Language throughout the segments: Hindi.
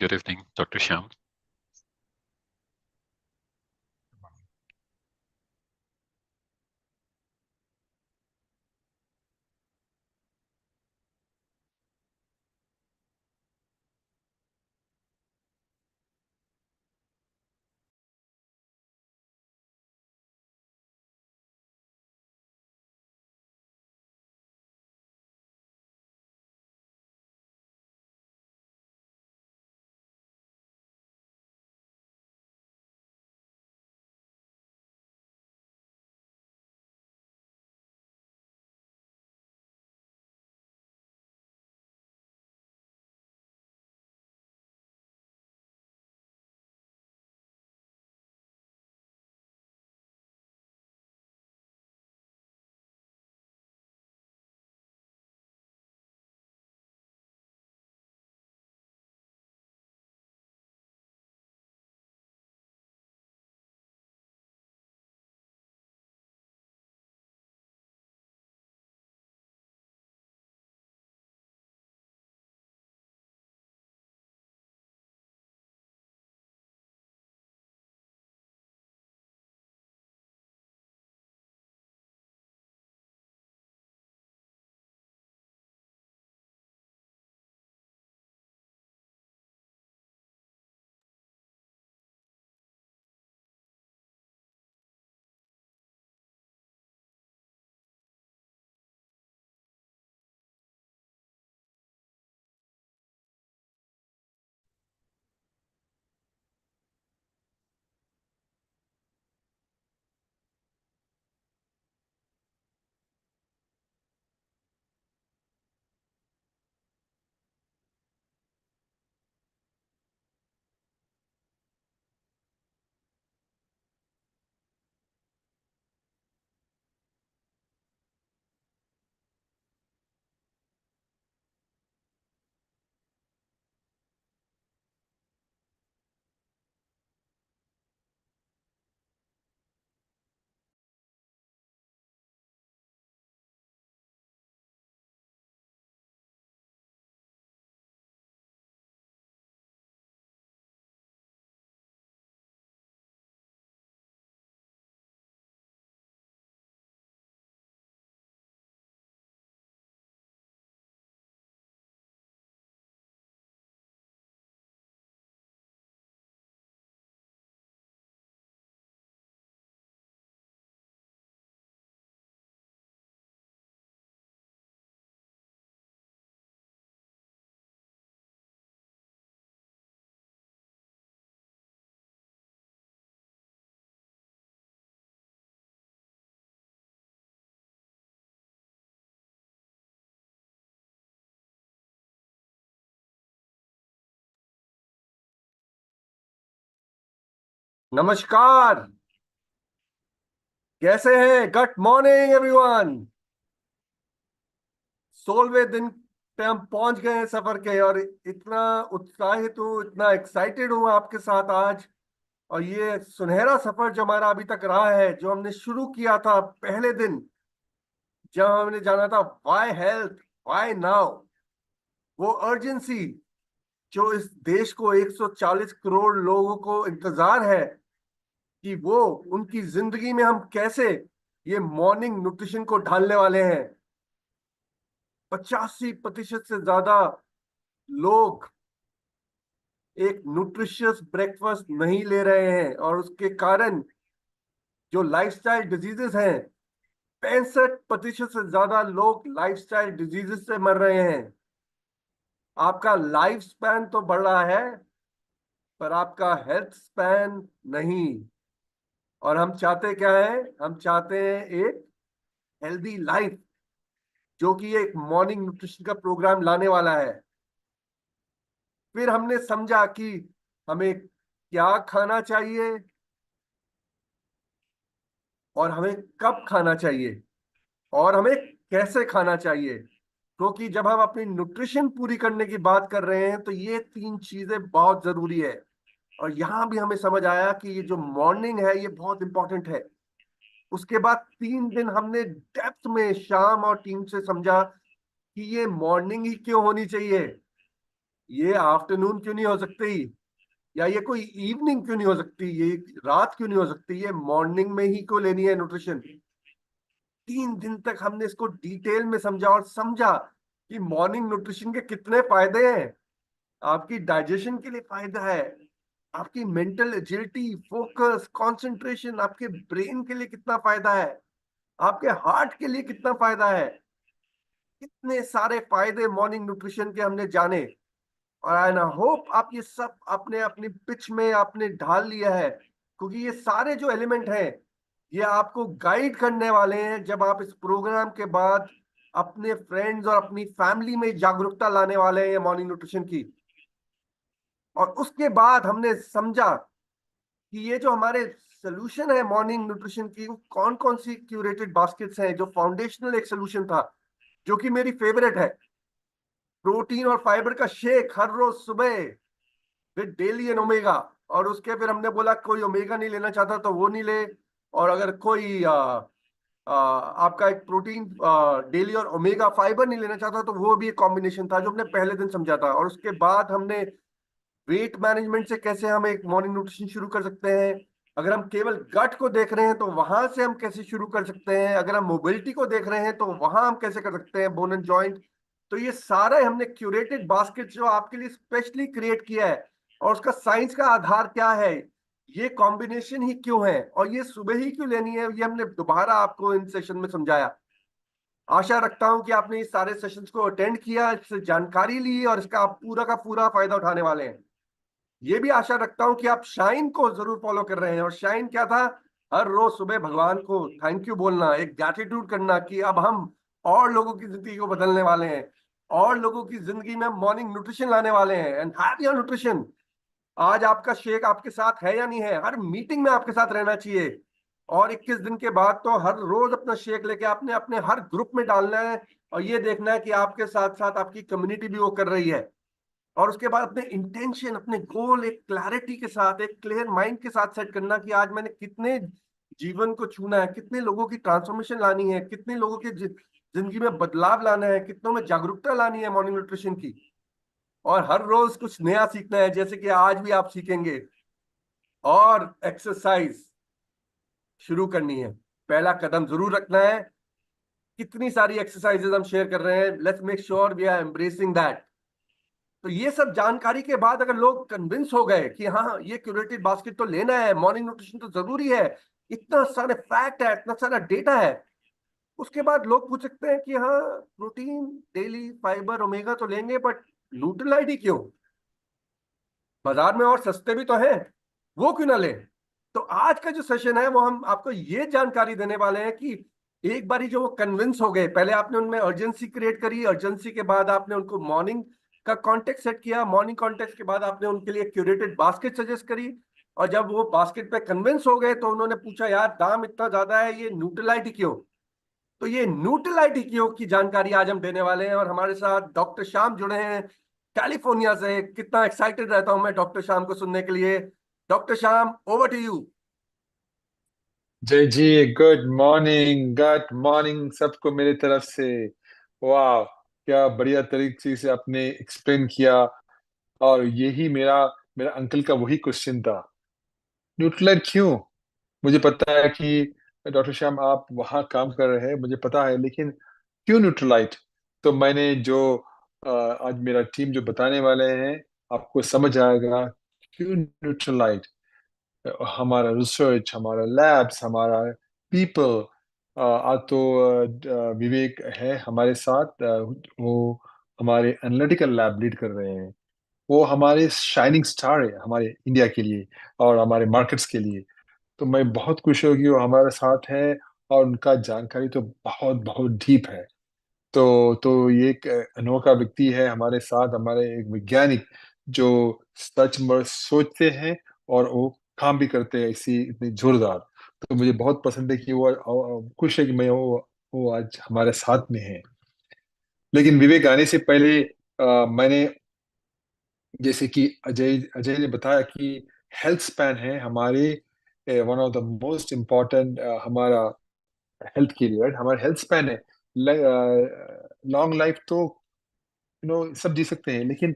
Good evening, Dr. Shyam. नमस्कार। कैसे हैं? Good morning everyone. 16वें दिन पे हम पहुंच गए हैं सफर के, और इतना उत्साहित हूँ, इतना एक्साइटेड हूँ आपके साथ आज। और ये सुनहरा सफर जो हमारा अभी तक रहा है, जो हमने शुरू किया था पहले दिन, जब हमने जाना था व्हाई हेल्थ, व्हाई नाउ, वो अर्जेंसी जो इस देश को 140 करोड़ लोगों को इंतजार है कि वो उनकी जिंदगी में हम कैसे ये मॉर्निंग न्यूट्रिशन को ढालने वाले हैं। 85% से ज्यादा लोग एक न्यूट्रिशियस ब्रेकफास्ट नहीं ले रहे हैं, और उसके कारण जो लाइफस्टाइल डिजीजेस हैं, 65% से ज्यादा लोग लाइफस्टाइल डिजीजेस से मर रहे हैं। आपका लाइफ स्पैन तो बढ़ रहा है, पर आपका हेल्थ स्पैन नहीं। और हम चाहते क्या है? हम चाहते हैं एक हेल्दी लाइफ, जो कि एक मॉर्निंग न्यूट्रिशन का प्रोग्राम लाने वाला है। फिर हमने समझा कि हमें क्या खाना चाहिए और हमें कब खाना चाहिए और हमें कैसे खाना चाहिए। क्योंकि जब हम अपनी न्यूट्रिशन पूरी करने की बात कर रहे हैं, तो ये तीन चीजें बहुत जरूरी है। और यहां भी हमें समझ आया कि ये जो मॉर्निंग है, ये बहुत इंपॉर्टेंट है। उसके बाद 3 दिन हमने डेप्थ में शाम और टीम से समझा कि ये मॉर्निंग ही क्यों होनी चाहिए। ये आफ्टरनून क्यों नहीं हो सकती, या ये कोई इवनिंग क्यों नहीं हो सकती, ये रात क्यों नहीं हो सकती, ये मॉर्निंग में ही क्यों लेनी है न्यूट्रिशन। 3 दिन तक हमने इसको डिटेल में समझा और समझा कि मॉर्निंग न्यूट्रिशन के कितने फायदे हैं। आपकी डाइजेशन के लिए फायदा है, आपकी मेंटल एजिलिटी, फोकस, कंसंट्रेशन, आपके ब्रेन के लिए कितना फायदा है, आपके हार्ट के लिए कितना फायदा है। कितने सारे फायदे मॉर्निंग न्यूट्रिशन के हमने जाने। और आई ना होप आप ये सब अपने अपनी पिच में आपने ढाल लिया है, क्योंकि ये सारे जो एलिमेंट हैं ये आपको गाइड करने वाले हैं जब आप इस प्रोग्राम के बाद अपने फ्रेंड्स और अपनी फैमिली में जागरूकता लाने वाले हैं मॉर्निंग न्यूट्रिशन की। और उसके बाद हमने समझा कि ये जो हमारे सोल्यूशन है मॉर्निंग न्यूट्रिशन की, वो कौन कौन सी क्यूरेटेड बास्केट्स हैं। जो फाउंडेशनल एक सोल्यूशन था, जो कि मेरी फेवरेट है, प्रोटीन और फाइबर का शेक हर रोज सुबह विद डेली एन ओमेगा। और उसके फिर हमने बोला कोई ओमेगा नहीं लेना चाहता तो वो नहीं ले, और अगर कोई आपका एक प्रोटीन डेली और ओमेगा फाइबर नहीं लेना चाहता तो वो भी एक कॉम्बिनेशन था जो हमने पहले दिन समझा था। और उसके बाद हमने वेट मैनेजमेंट से कैसे हम एक मॉर्निंग न्यूट्रिशन शुरू कर सकते हैं, अगर हम केवल गट को देख रहे हैं तो वहां से हम कैसे शुरू कर सकते हैं, अगर हम मोबिलिटी को देख रहे हैं तो वहां हम कैसे कर सकते हैं, बोन एंड जॉइंट। तो ये सारा हमने क्यूरेटेड बास्केट जो आपके लिए स्पेशली क्रिएट किया है, और उसका साइंस का आधार क्या है, ये कॉम्बिनेशन ही क्यों है, और ये सुबह ही क्यों लेनी है, ये हमने दोबारा आपको इन सेशन में समझाया। आशा रखता हूं कि आपने इस सारे सेशंस को अटेंड किया, इससे जानकारी ली और इसका आप पूरा का पूरा फायदा उठाने वाले हैं। ये भी आशा रखता हूं कि आप शाइन को जरूर फॉलो कर रहे हैं। और शाइन क्या था, हर रोज सुबह भगवान को थैंक यू बोलना, एक ग्रैटिट्यूड करना कि अब हम और लोगों की जिंदगी को बदलने वाले हैं, और लोगों की जिंदगी में मॉर्निंग न्यूट्रिशन लाने वाले हैं। And have your nutrition. आज आपका शेक आपके साथ है या नहीं है, हर मीटिंग में आपके साथ रहना चाहिए। और 21 दिन के बाद तो हर रोज अपना शेक लेके आपने अपने हर ग्रुप में डालना है, और ये देखना है कि आपके साथ साथ आपकी कम्युनिटी भी वो कर रही है। और उसके बाद अपने इंटेंशन, अपने गोल एक क्लैरिटी के साथ, एक क्लियर माइंड के साथ सेट करना कि आज मैंने कितने जीवन को छूना है, कितने लोगों की ट्रांसफॉर्मेशन लानी है, कितने लोगों की जिंदगी में बदलाव लाना है, कितनों में जागरूकता लानी है मॉर्निंग न्यूट्रिशन की। और हर रोज कुछ नया सीखना है, जैसे कि आज भी आप सीखेंगे। और एक्सरसाइज शुरू करनी है, पहला कदम जरूर रखना है। कितनी सारी एक्सरसाइजेज हम शेयर कर रहे हैं, let's make sure we are embracing that. तो ये सब जानकारी के बाद अगर लोग कन्विंस हो गए कि हाँ ये क्यूरेटेड बास्केट तो लेना है, मॉर्निंग न्यूट्रिशन तो जरूरी है, इतना सारे फैक्ट है, इतना सारा डेटा है, उसके बाद लोग पूछ सकते हैं कि हाँ प्रोटीन, डेली फाइबर, ओमेगा तो लेंगे, बट न्यूट्रलाइट क्यों, बाजार में और सस्ते भी तो हैं, वो क्यों ना लें। तो आज का जो सेशन है वो हम आपको ये जानकारी देने वाले हैं कि एक बारी जो वो कन्विंस हो गए, पहले आपने उनमें अर्जेंसी क्रिएट करी, अर्जेंसी के बाद आपने उनको मॉर्निंग का कॉन्टेक्ट सेट किया, मॉर्निंग कॉन्टेक्ट के बाद आपने उनके लिए क्यूरेटेड बास्केट सजेस्ट करी। और जब वो बास्केट पे कन्विंस हो गए तो उन्होंने पूछा यार दाम इतना ज्यादा है, ये न्यूट्रलाइट क्यों। तो ये न्यूट्रलाइट ईक्यू की जानकारी आज हम देने वाले हैं, और हमारे साथ डॉक्टर श्याम जुड़े हैं कैलिफोर्निया से। कितना एक्साइटेड रहता हूं मैं डॉक्टर श्याम को सुनने के लिए। Doctor Shyam, over to you. Jai ji. Good morning सबको मेरी तरफ से। वाह, क्या बढ़िया तरीके से आपने एक्सप्लेन किया। और यही मेरा मेरा अंकल का वही क्वेश्चन था, न्यूट्रलाइट क्यों। मुझे पता है कि डॉक्टर श्याम आप वहाँ काम कर रहे हैं, मुझे पता है, लेकिन क्यों न्यूट्रलाइट। तो मैंने जो आज मेरा टीम जो बताने वाले हैं, आपको समझ आएगा क्यों न्यूट्रलाइट। हमारा रिसर्च, हमारा लैब्स, हमारा पीपल। आज तो विवेक है हमारे साथ। वो हमारे एनालिटिकल लैब लीड कर रहे हैं। वो हमारे शाइनिंग स्टार है हमारे इंडिया के लिए और हमारे मार्केट्स के लिए। तो मैं बहुत खुश हूँ कि वो हमारे साथ है, और उनका जानकारी तो बहुत बहुत डीप है। तो ये एक अनोखा व्यक्ति है हमारे साथ, हमारे एक वैज्ञानिक जो सच में सोचते हैं और वो काम भी करते हैं इसी इतनी जोरदार। तो मुझे बहुत पसंद है कि खुश है कि वो आज हमारे साथ में है। लेकिन विवेक आने से पहले मैंने, जैसे कि अजय अजय ने बताया कि हेल्थ स्पैन है हमारे one of the most important हमारा हेल्थ के लिए, राइट। हमारा हेल्थ स्पैन है, लॉन्ग लाइफ तो सब जी सकते हैं, लेकिन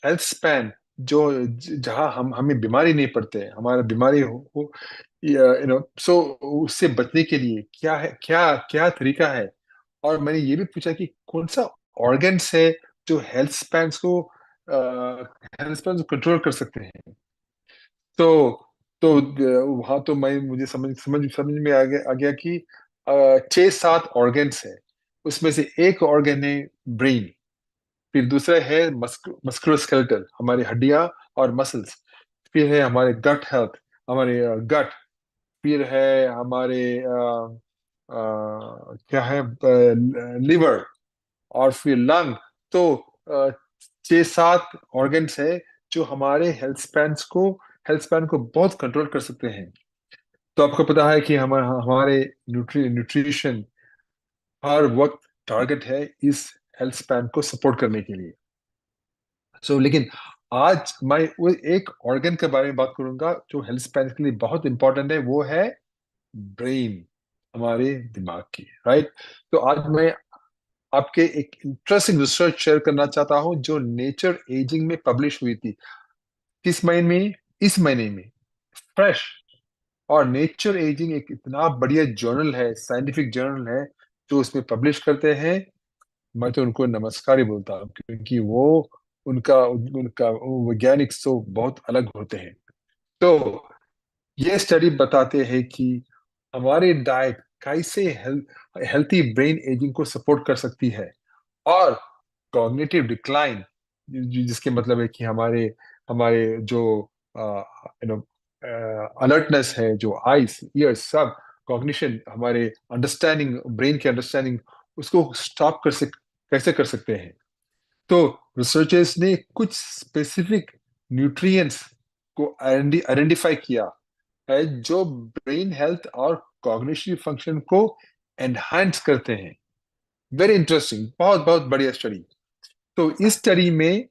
हेल्थ स्पैन, जो जहाँ हम हमें बीमारी नहीं पड़ते, हमारा बीमारी हो यू नो, सो उससे बचने के लिए क्या है, क्या क्या तरीका है। और मैंने ये भी पूछा कि कौन सा ऑर्गन्स है जो हेल्थ स्पैन को कंट्रोल कर सकते हैं। तो वहां तो मैं मुझे समझ में आ गया कि 6-7 ऑर्गन्स है। उसमें से एक ऑर्गन है ब्रेन, फिर दूसरा है मस्कुलोस्केलेटल, हमारी हड्डियां और मसल्स, फिर है हमारे गट हेल्थ, हमारे गट, फिर है हमारे क्या है, लिवर, और फिर लंग। तो 6-7 ऑर्गन्स है जो हमारे हेल्थ स्पैन को बहुत कंट्रोल कर सकते हैं। तो आपको पता है कि हमारे न्यूट्रिशन हर वक्त टारगेट है इस हेल्थ स्पैन को सपोर्ट करने के लिए। लेकिन आज मैं वो एक ऑर्गन के बारे में बात करूंगा जो हेल्थ स्पैन के लिए बहुत इंपॉर्टेंट है, वो है ब्रेन, हमारे दिमाग की, राइट। तो आज मैं आपके एक इंटरेस्टिंग रिसर्च शेयर करना चाहता हूं जो नेचर एजिंग में पब्लिश हुई थी। किस महीने में? इस महीने में, फ्रेश। और नेचर एजिंग एक इतना बढ़िया जर्नल है, साइंटिफिक जर्नल है, जो उसमें पब्लिश करते हैं। मैं तो उनको नमस्कार ही बोलता हूँ, क्योंकि वो उनका उनका वो वैज्ञानिक तो बहुत अलग होते हैं। तो ये स्टडी बताते हैं कि हमारी डाइट कैसे हेल्थी ब्रेन एजिंग को सपोर्ट कर सकती है। और कॉग्निटिव डिक्लाइन, जिसके मतलब है कि हमारे हमारे जो यू नो अलर्टनेस है, जो आईज ईयर्स सब, कॉग्निशन, हमारे अंडरस्टैंडिंग, ब्रेन की अंडरस्टैंडिंग, उसको स्टॉप कैसे कर सकते हैं। तो रिसर्चर्स ने कुछ स्पेसिफिक न्यूट्रिएंट्स को आइडेंटिफाई किया है जो ब्रेन हेल्थ और कॉग्निटिव फंक्शन को एनहांस करते हैं। वेरी इंटरेस्टिंग, बहुत बहुत बढ़िया स्टडी। तो इस स्टडी में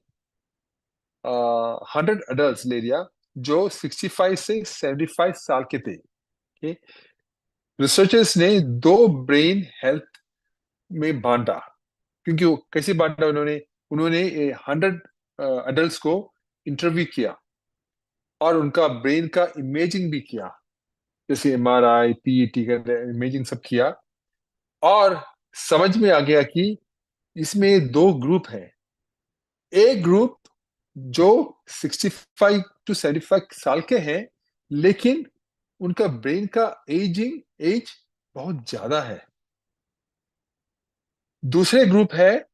100 एडल्ट ले लिया जो 65 से 75 साल के थे। रिसर्चर्स ने दो ब्रेन हेल्थ में बांटा। क्योंकि वो कैसे बांटा, उन्होंने उन्होंने 100 एडल्ट्स को इंटरव्यू किया और उनका ब्रेन का इमेजिंग भी किया, जैसे एमआरआई, पीईटी का इमेजिंग सब किया। और समझ में आ गया कि इसमें दो ग्रुप हैं। एक ग्रुप जो 65 to 75 साल के हैं, लेकिन उनका ब्रेन का एज बहुत ज्यादा है। दूसरे ग्रुप है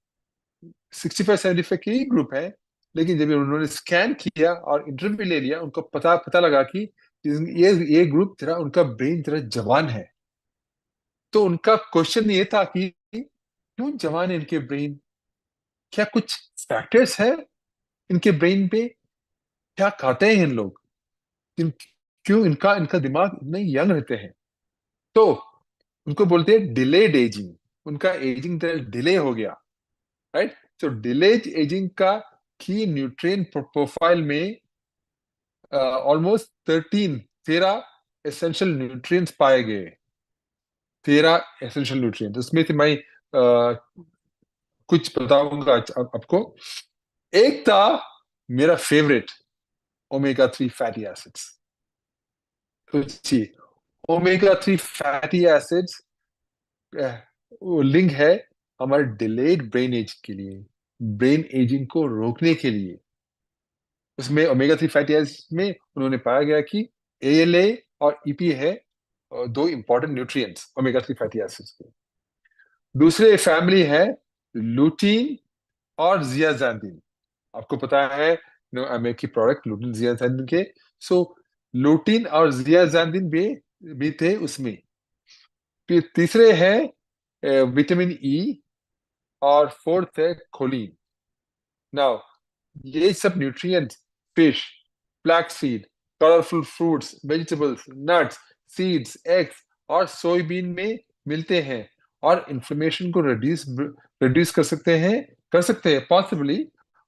65-75 के ही ग्रुप है, लेकिन जब उन्होंने स्कैन किया और इंटरव्यू ले लिया, उनको पता पता लगा कि ये ग्रुप जरा, उनका ब्रेन जरा जवान है। तो उनका क्वेश्चन ये था कि क्यों जवान है इनके ब्रेन, क्या कुछ फैक्टर्स है इनके ब्रेन पे, क्या खाते हैं इन लोग, इन, क्यों इनका इनका दिमाग इतने यंग रहते हैं। तो उनको बोलते हैं डिलेड एजिंग, उनका एजिंग डिले हो गया, राइट। तो डिलेड एजिंग का की न्यूट्रिएंट प्रोफाइल में ऑलमोस्ट 13 एसेंशियल न्यूट्रिएंट्स पाए गए। 13 एसेंशियल न्यूट्रिएंट्स, उसमें से मैं कुछ बताऊंगा आपको। एक था मेरा फेवरेट, ओमेगा 3 फैटी एसिड्स। तो जी, ओमेगा 3 फैटी एसिड्स वो लिंक है हमारे डिलेड ब्रेन एज के लिए, ब्रेन एजिंग को रोकने के लिए। उसमें ओमेगा 3 फैटी एसिड्स में उन्होंने पाया गया कि एएलए और ईपी है, दो important nutrients omega 3 fatty acids के। दूसरे फैमिली है लूटीन और जियाजांदीन। आपको पता है अमेरिकी प्रोडक्ट लूटीन जियाजांदीन के। सो लूटीन और जियाजांदीन भी थे उसमें। फिर तीसरे है विटामिन ई, और फोर्थ है खोलिन। नाउ ये सब nutrients fish, flax seed, colourful fruits, vegetables, nuts, seeds, eggs और सोयाबीन में मिलते हैं, और इन्फ्लेमेशन को रिड्यूस कर सकते हैं पॉसिबली,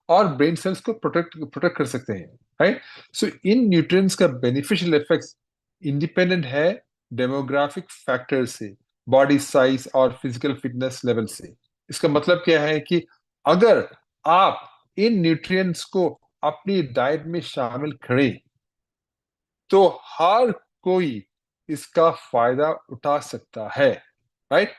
और ब्रेन सेल्स को प्रोटेक्ट कर सकते हैं, राइट। सो इन न्यूट्रिएंट्स का बेनिफिशियल इफेक्ट्स इंडिपेंडेंट है डेमोग्राफिक फैक्टर से, बॉडी साइज और फिजिकल फिटनेस लेवल से। इसका मतलब क्या है कि अगर आप इन न्यूट्रिएंट्स को अपनी डाइट में शामिल करें तो हर कोई इसका फायदा उठा सकता है, राइट।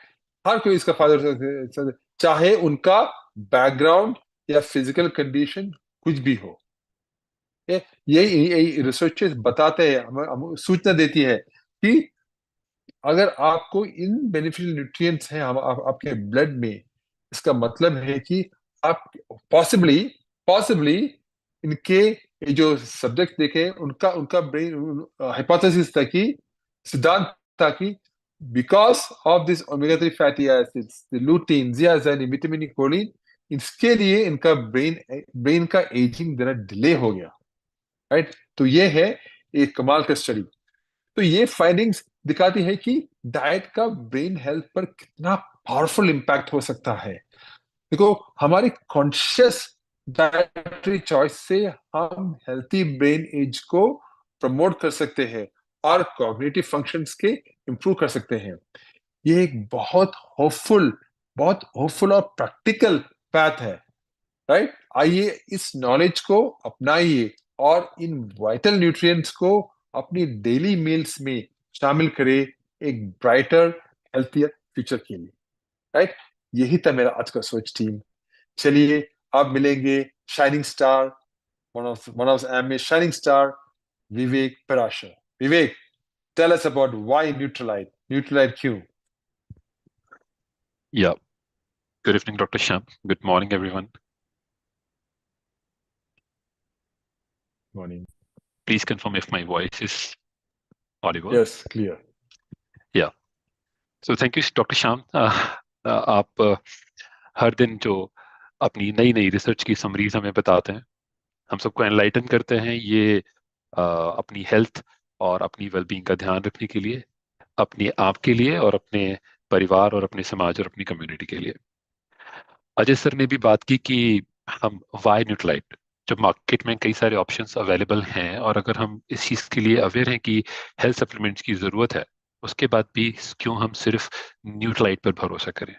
हर कोई इसका फायदा उठा सकता है, चाहे उनका बैकग्राउंड या फिजिकल कंडीशन कुछ भी हो। यही यही रिसर्चेस बताते हैं, हमें सूचना देती है कि अगर आपको इन बेनिफिशियल न्यूट्रिएंट्स हैं आपके ब्लड में, इसका मतलब है कि आप पॉसिबली पॉसिबली इनके ये जो सब्जेक्ट देखे उनका उनका ब्रेन हाइपोथेसिस था कि सिद्धांत था कि because of this omega 3 fatty acids, lutein, जियाजिन, विटामिन ई, कोलिन, इसके लिए इनका ब्रेन ब्रेन का एजिंग जरा डिले हो गया, राइट। तो ये है एक कमाल का स्टडी। तो ये फाइंडिंग्स दिखाती है कि डाइट का ब्रेन हेल्थ पर कितना पावरफुल इम्पैक्ट हो सकता है। देखो, हमारी कॉन्शियस डाइटरी चॉइस से हम हेल्थी ब्रेन एज को प्रमोट कर सकते हैं और कॉग्निटिव फंक्शंस के इंप्रूव कर सकते हैं। ये एक बहुत होपफुल और प्रैक्टिकल पैथ है, राइट। आइए इस नॉलेज को अपनाइए और इन वाइटल न्यूट्रिएंट्स को अपनी डेली मील्स में शामिल करें एक ब्राइटर हेल्थियर फ्यूचर के लिए, राइट। यही था मेरा आज का सोच टीम। चलिए अब मिलेंगे shining star, one of em a shining star, Vivek Parashar. Vivek, tell us about why Nutrilite, Nutrilite क्यों? Yeah, good evening, Dr. Sham. Good morning, everyone. Morning. Please confirm if my voice is audible. Yes, clear. Yeah. So thank you, Dr. Sham. आप हर दिन जो अपनी नई नई रिसर्च की समरीज हमें बताते हैं, हम सबको एनलाइटन करते हैं, ये अपनी हेल्थ और अपनी वेलबींग का ध्यान रखने के लिए, अपने आप के लिए और अपने परिवार और अपने समाज और अपनी कम्युनिटी के लिए। अजय सर ने भी बात की कि हम वाई न्यूट्रलाइट, जब मार्केट में कई सारे ऑप्शंस अवेलेबल हैं और अगर हम इस चीज़ के लिए अवेयर हैं कि हेल्थ सप्लीमेंट्स की ज़रूरत है, उसके बाद भी क्यों हम सिर्फ न्यूट्रलाइट पर भरोसा करें।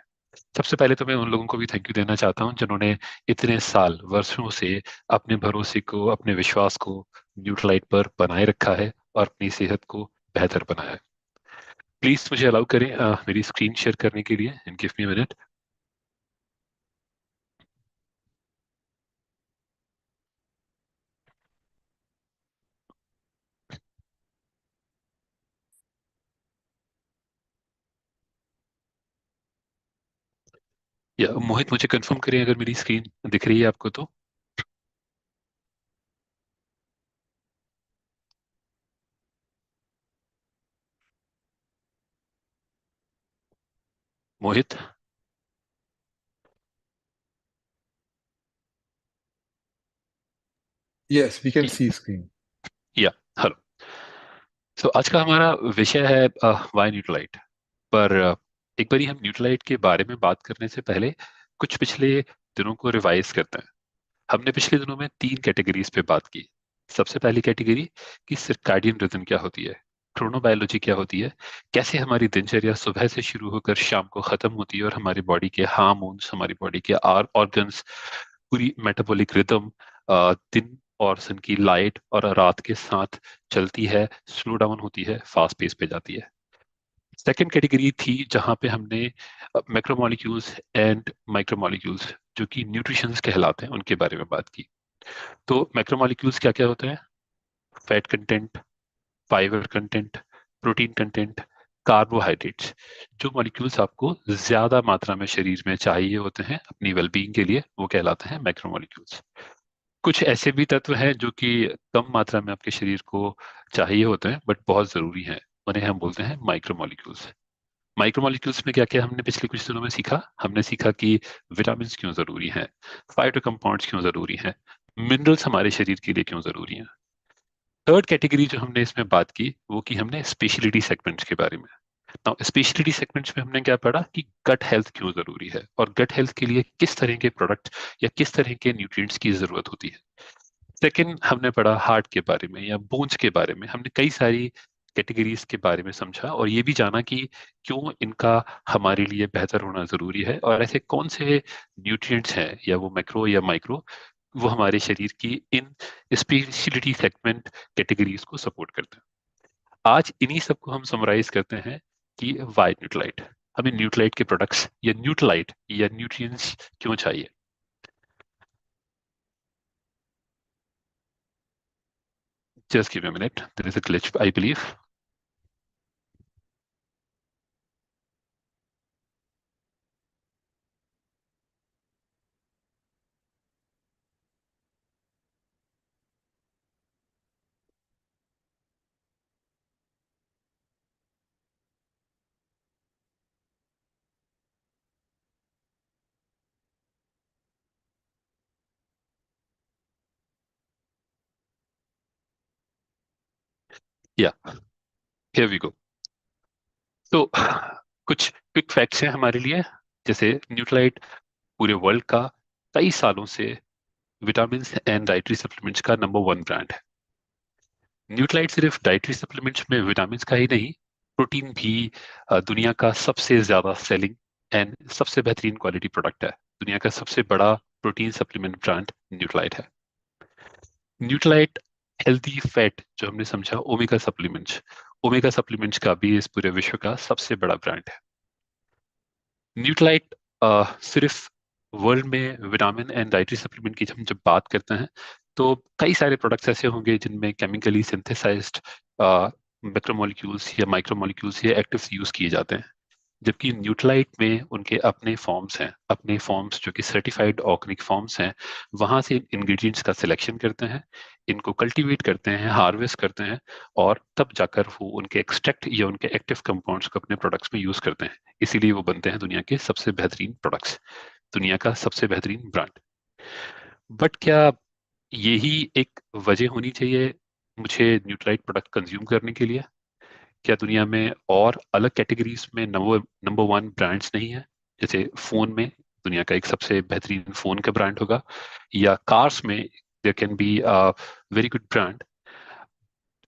सबसे पहले तो मैं उन लोगों को भी थैंक यू देना चाहता हूं जिन्होंने इतने साल वर्षों से अपने भरोसे को, अपने विश्वास को न्यूट्रलाइट पर बनाए रखा है और अपनी सेहत को बेहतर बनाया है। प्लीज मुझे अलाउ करें मेरी स्क्रीन शेयर करने के लिए, एंड गिव मी मिनट। या मोहित, मुझे कंफर्म करें अगर मेरी स्क्रीन दिख रही है आपको तो। Mohit. Yes, we can see screen. या हेलो। सो आज का हमारा विषय है वाई न्यूट्रलाइट। पर एक बारी हम न्यूट्रलाइट के बारे में बात करने से पहले कुछ पिछले दिनों को रिवाइज करते हैं। हमने पिछले दिनों में 3 कैटेगरीज पे बात की। सबसे पहली कैटेगरी कि सर्काडियन रिदम क्या होती है, क्रोनोबायोलॉजी क्या होती है, कैसे हमारी दिनचर्या सुबह से शुरू होकर शाम को खत्म होती है और हमारी बॉडी के हार्मोन्स, हमारी बॉडी के ऑर्गन्स, पूरी मेटाबॉलिक रिदम दिन और सन की लाइट और रात के साथ चलती है, स्लो डाउन होती है, फास्ट पेस पे जाती है। सेकेंड कैटेगरी थी जहां पे हमने मैक्रोमोलिक्यूल्स एंड माइक्रोमोलिक्यूल्स जो कि न्यूट्रिशंस कहलाते हैं उनके बारे में बात की। तो मैक्रोमोलिक्यूल्स क्या क्या होते हैं? Fat content, fibre content, protein content, carbohydrates. जो मॉलिक्यूल्स आपको ज्यादा मात्रा में शरीर में चाहिए होते हैं अपनी वेलबींग के लिए, वो कहलाते हैं मैक्रोमोलिक्यूल्स। कुछ ऐसे भी तत्व हैं जो कि कम मात्रा में आपके शरीर को चाहिए होते हैं बट बहुत जरूरी हैं, उन्हें हम बोलते हैं माइक्रोमोलिक्यूल्स। माइक्रोमोलिक्यूल्स में क्या क्या हमने पिछले कुछ दिनों में सीखा? हमने सीखा कि विटामिन क्यों जरूरी हैं, फाइटो कंपाउंड्स क्यों जरूरी हैं, मिनरल्स हमारे शरीर के लिए क्यों जरूरी हैं। थर्ड कैटेगरी जो हमने इसमें बात की वो की हमने स्पेशलिटी सेगमेंट्स के बारे में। नाउ स्पेशलिटी सेगमेंट्स में हमने क्या पढ़ा कि गट हेल्थ क्यों जरूरी है और गट हेल्थ के लिए किस तरह के प्रोडक्ट या किस तरह के न्यूट्रिएंट्स की जरूरत होती है। सेकंड हमने पढ़ा हार्ट के बारे में या बोन्स के बारे में। हमने कई सारी कैटेगरीज के बारे में समझा और ये भी जाना कि क्यों इनका हमारे लिए बेहतर होना जरूरी है और ऐसे कौन से न्यूट्रिएंट्स हैं या वो मैक्रो या माइक्रो वो हमारे शरीर की इन स्पेशलिटी सेगमेंट कैटेगरीज को सपोर्ट करते हैं। आज इन्हीं सबको हम समराइज करते हैं कि वाई न्यूट्रलाइट, हमें न्यूट्रलाइट के प्रोडक्ट्स या न्यूट्रलाइट या न्यूट्रिएंट्स क्यों चाहिए। Just give me a minute, there is a glitch I believe. Yeah here we go. तो कुछ क्विक फैक्ट्स हैं हमारे लिए, जैसे न्यूट्रलाइट पूरे वर्ल्ड का कई सालों से विटामिन एंड डाइटरी सप्लीमेंट्स का नंबर वन ब्रांड है। न्यूट्रलाइट सिर्फ डाइटरी सप्लीमेंट्स में विटामिन का ही नहीं, प्रोटीन भी दुनिया का सबसे ज्यादा सेलिंग एंड सबसे बेहतरीन क्वालिटी प्रोडक्ट है। दुनिया का सबसे बड़ा प्रोटीन सप्लीमेंट ब्रांड न्यूट्रलाइट है। न्यूट्रलाइट हेल्दी फैट जो हमने समझा, ओमेगा सप्लीमेंट्स का भी इस पूरे विश्व का सबसे बड़ा ब्रांड है। न्यूट्रलाइट सिर्फ वर्ल्ड में विटामिन एंड डाइटरी सप्लीमेंट की हम जब बात करते हैं तो कई सारे प्रोडक्ट्स ऐसे होंगे जिनमें केमिकली सिंथेसाइज्ड मैक्रोमोलिक्यूल्स या माइक्रोमोलिक्यूल्स या एक्टिव्स यूज किए जाते हैं, जबकि न्यूट्रलाइट में उनके अपने फॉर्म्स हैं, अपने फॉर्म्स जो कि सर्टिफाइड ऑर्गेनिक फॉर्म्स हैं। वहां से इंग्रेडिएंट्स का सिलेक्शन करते हैं, इनको कल्टीवेट करते हैं, हार्वेस्ट करते हैं, और तब जाकर वो उनके एक्सट्रैक्ट या उनके एक्टिव कंपाउंड्स को अपने प्रोडक्ट्स में यूज करते हैं। इसीलिए वो बनते हैं दुनिया के सबसे बेहतरीन प्रोडक्ट्स, दुनिया का सबसे बेहतरीन ब्रांड। बट क्या यही एक वजह होनी चाहिए मुझे न्यूट्रलाइट प्रोडक्ट कंज्यूम करने के लिए? क्या दुनिया में और अलग कैटेगरीज में नंबर नंबर वन ब्रांड्स नहीं है? जैसे फोन में दुनिया का एक सबसे बेहतरीन फोन का ब्रांड होगा, या कार्स में there can be very good brand,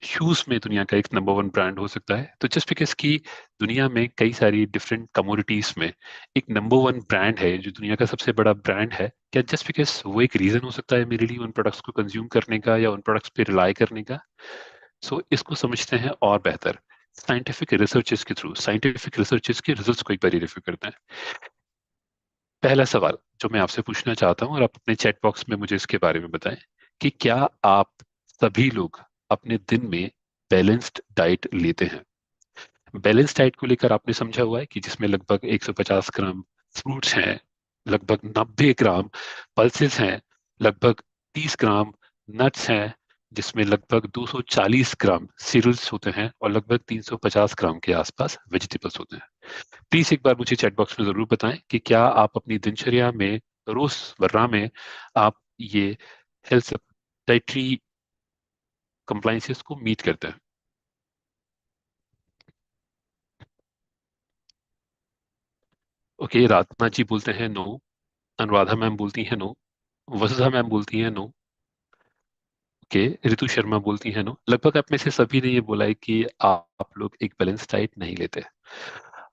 shoes में दुनिया का एक नंबर वन ब्रांड हो सकता है। तो जस्ट बिकॉज की दुनिया में कई सारी डिफरेंट कमोडिटीज में एक नंबर वन ब्रांड है जो दुनिया का सबसे बड़ा ब्रांड है, क्या जस्ट बिकॉज वो एक रीजन हो सकता है मेरे लिए उन प्रोडक्ट्स को कंज्यूम करने का या उन प्रोडक्ट्स पे रिलाई करने का? सो इसको समझते हैं और बेहतर साइंटिफिक रिसर्चेस के रिजल्ट्स को एक बार रिव्यू करते हैं। पहला सवाल जो मैं आपसे पूछना चाहता हूँ, और आप अपने चैट बॉक्स में मुझे इसके बारे में बताएं, कि क्या आप सभी लोग अपने दिन में बैलेंस्ड डाइट लेते हैं? बैलेंस डाइट को लेकर आपने समझा हुआ है कि जिसमें लगभग 150 ग्राम फ्रूट्स हैं, लगभग 90 ग्राम पल्सेस हैं, लगभग 30 ग्राम नट्स हैं, जिसमें लगभग 240 ग्राम सीरियल्स होते हैं, और लगभग 350 ग्राम के आसपास वेजिटेबल्स होते हैं। प्लीज एक बार मुझे चैट बॉक्स में जरूर बताएं कि क्या आप अपनी दिनचर्या में, रोजमर्रा में, आप ये हेल्थ डाइटरी कंप्लाइंसेस को मीट करते हैं। ओके, राधना जी बोलते हैं नो, अनुराधा मैम बोलती हैं नो, वसुधा मैम बोलती हैं नो, ओके, ऋतु शर्मा बोलती हैं नो। लगभग आप में से सभी ने ये बोला है कि आप लोग एक बैलेंस डाइट नहीं लेते।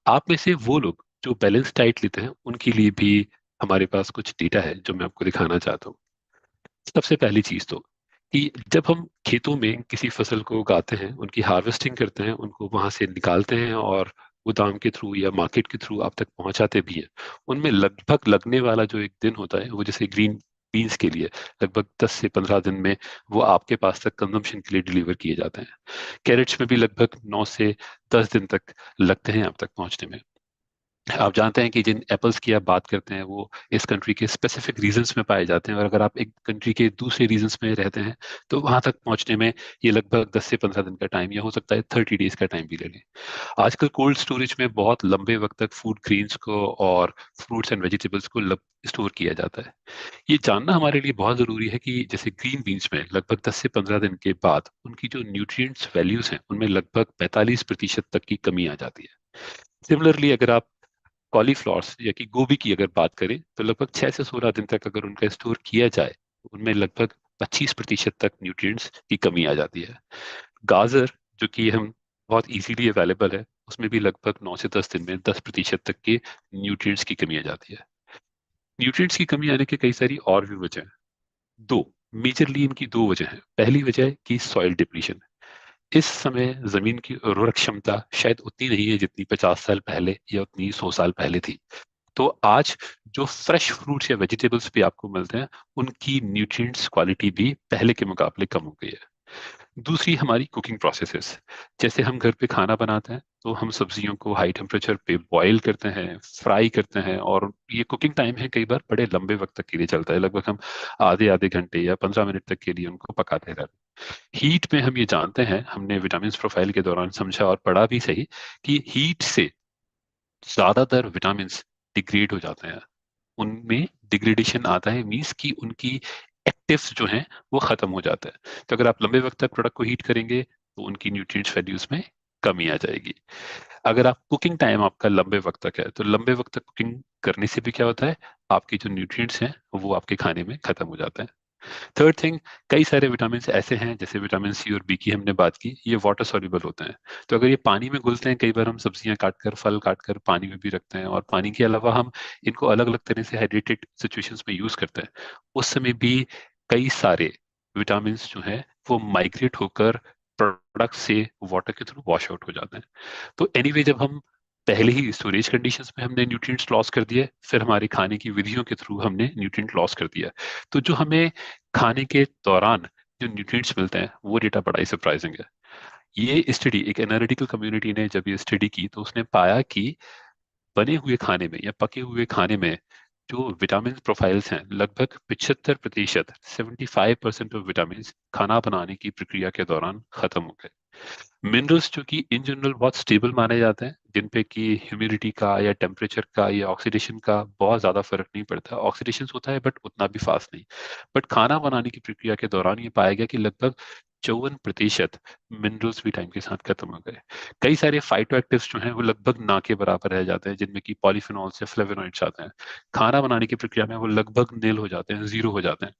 आप में से वो लोग जो बैलेंस डाइट लेते हैं उनके लिए भी हमारे पास कुछ डेटा है जो मैं आपको दिखाना चाहता हूँ। सबसे पहली चीज तो कि जब हम खेतों में किसी फसल को उगाते हैं, उनकी हार्वेस्टिंग करते हैं, उनको वहां से निकालते हैं और गोदाम के थ्रू या मार्केट के थ्रू आप तक पहुंचाते भी हैं, उनमें लगभग लगने वाला जो एक दिन होता है वो, जैसे ग्रीन बीन्स के लिए लगभग 10 से 15 दिन में वो आपके पास तक कंजम्पशन के लिए डिलीवर किए जाते हैं। कैरेट्स में भी लगभग 9 से 10 दिन तक लगते हैं आप तक पहुंचने में। आप जानते हैं कि जिन एप्पल्स की आप बात करते हैं वो इस कंट्री के स्पेसिफिक रीजन्स में पाए जाते हैं, और अगर आप एक कंट्री के दूसरे रीजन्स में रहते हैं तो वहां तक पहुंचने में ये लगभग 10 से 15 दिन का टाइम, या हो सकता है 30 डेज का टाइम भी ले लें। आजकल कोल्ड स्टोरेज में बहुत लंबे वक्त तक फूड ग्रेन्स को और फ्रूट्स एंड वेजिटेबल्स को स्टोर किया जाता है। ये जानना हमारे लिए बहुत जरूरी है कि जैसे ग्रीन बीन्स में लगभग 10 से 15 दिन के बाद उनकी जो न्यूट्रिएंट्स वैल्यूज हैं उनमें लगभग 45% तक की कमी आ जाती है। सिमिलरली अगर आप कॉलीफ्लावर्स या कि गोभी की अगर बात करें तो लगभग 6 से 16 दिन तक अगर उनका स्टोर किया जाए तो उनमें लगभग 25% तक न्यूट्रिएंट्स की कमी आ जाती है। गाजर जो कि हम बहुत इजीली अवेलेबल है, उसमें भी लगभग 9 से 10 दिन में 10% तक के न्यूट्रिएंट्स की कमी आ जाती है। न्यूट्रिएंट्स की कमी आने की कई सारी और भी वजह हैं। दो मेजरली इनकी दो वजह है। पहली वजह है कि सॉइल डिप्लीशन। इस समय जमीन की उर्वरक क्षमता शायद उतनी नहीं है जितनी 50 साल पहले या उतनी 100 साल पहले थी। तो आज जो फ्रेश फ्रूट्स या वेजिटेबल्स भी आपको मिलते हैं, उनकी न्यूट्रिएंट्स क्वालिटी भी पहले के मुकाबले कम हो गई है। दूसरी हमारी कुकिंग प्रोसेसेस। जैसे हम घर पे खाना बनाते हैं तो हम सब्जियों को हाई टेम्परेचर पे बॉईल करते हैं, फ्राई करते हैं, और ये कुकिंग टाइम है कई बार बड़े लंबे वक्त तक के लिए चलता है। लगभग हम आधे आधे घंटे या 15 मिनट तक के लिए उनको पकाते रहते हैं। हीट में हम ये जानते हैं, हमने विटामिन प्रोफाइल के दौरान समझा और पढ़ा भी सही, कि हीट से ज्यादातर विटामिन डिग्रेड हो जाते हैं। उनमें डिग्रेडेशन आता है, मीन्स कि उनकी एक्टिव्स जो हैं वो खत्म हो जाता है। तो अगर आप लंबे वक्त तक प्रोडक्ट को हीट करेंगे तो उनकी न्यूट्रिएंट्स वैल्यूज में कमी आ जाएगी। अगर आप कुकिंग टाइम आपका लंबे वक्त तक है, तो लंबे वक्त तक कुकिंग करने से भी क्या होता है, आपके जो न्यूट्रिएंट्स हैं वो आपके खाने में खत्म हो जाते हैं। थर्ड थिंग, कई सारे विटामिन ऐसे हैं, जैसे विटामिन सी और बी की हमने बात की, ये वाटर सॉल्युबल होते हैं। तो अगर ये पानी में घुलते हैं, कई बार हम सब्जियां काटकर, फल काटकर पानी में भी रखते हैं, और पानी के अलावा हम इनको अलग अलग तरह से हाइड्रेटेड सिचुएशंस में यूज करते हैं, उस समय भी कई सारे विटामिन जो हैं वो माइग्रेट होकर प्रोडक्ट से वाटर के थ्रू वॉश आउट हो जाते हैं। तो एनीवे, जब हम पहले ही स्टोरेज कंडीशंस में हमने न्यूट्रिएंट्स लॉस कर दिए, फिर हमारी खाने की विधियों के थ्रू हमने न्यूट्रिएंट लॉस कर दिया, तो जो हमें खाने के दौरान जो न्यूट्रिएंट्स मिलते हैं वो डेटा बड़ा ही सरप्राइजिंग है। ये स्टडी, एक एनालिटिकल कम्युनिटी ने जब ये स्टडी की तो उसने पाया कि बने हुए खाने में या पके हुए खाने में जो विटामिन प्रोफाइल्स हैं, लगभग 75%, 75% ऑफ विटामिन खाना बनाने की प्रक्रिया के दौरान खत्म हो गए। मिनरल्स जो कि इन जनरल बहुत स्टेबल माने जाते हैं, जिन पे कि ह्यूमिडिटी का या टेम्परेचर का या ऑक्सीडेशन का बहुत ज्यादा फर्क नहीं पड़ता, ऑक्सीडेशन होता है बट उतना भी फास्ट नहीं, बट खाना बनाने की प्रक्रिया के दौरान ये पाया गया कि लगभग 54% मिनरल्स भी टाइम के साथ खत्म हो गए। कई सारे फाइटो एक्टिव्स जो हैं वो लगभग ना के बराबर रह जाते हैं, जिनमें कि पॉलीफिनॉल्स या फ्लेवोनॉइड्स आते हैं। खाना बनाने की प्रक्रिया में वो लगभग नील हो जाते हैं, जीरो हो जाते हैं।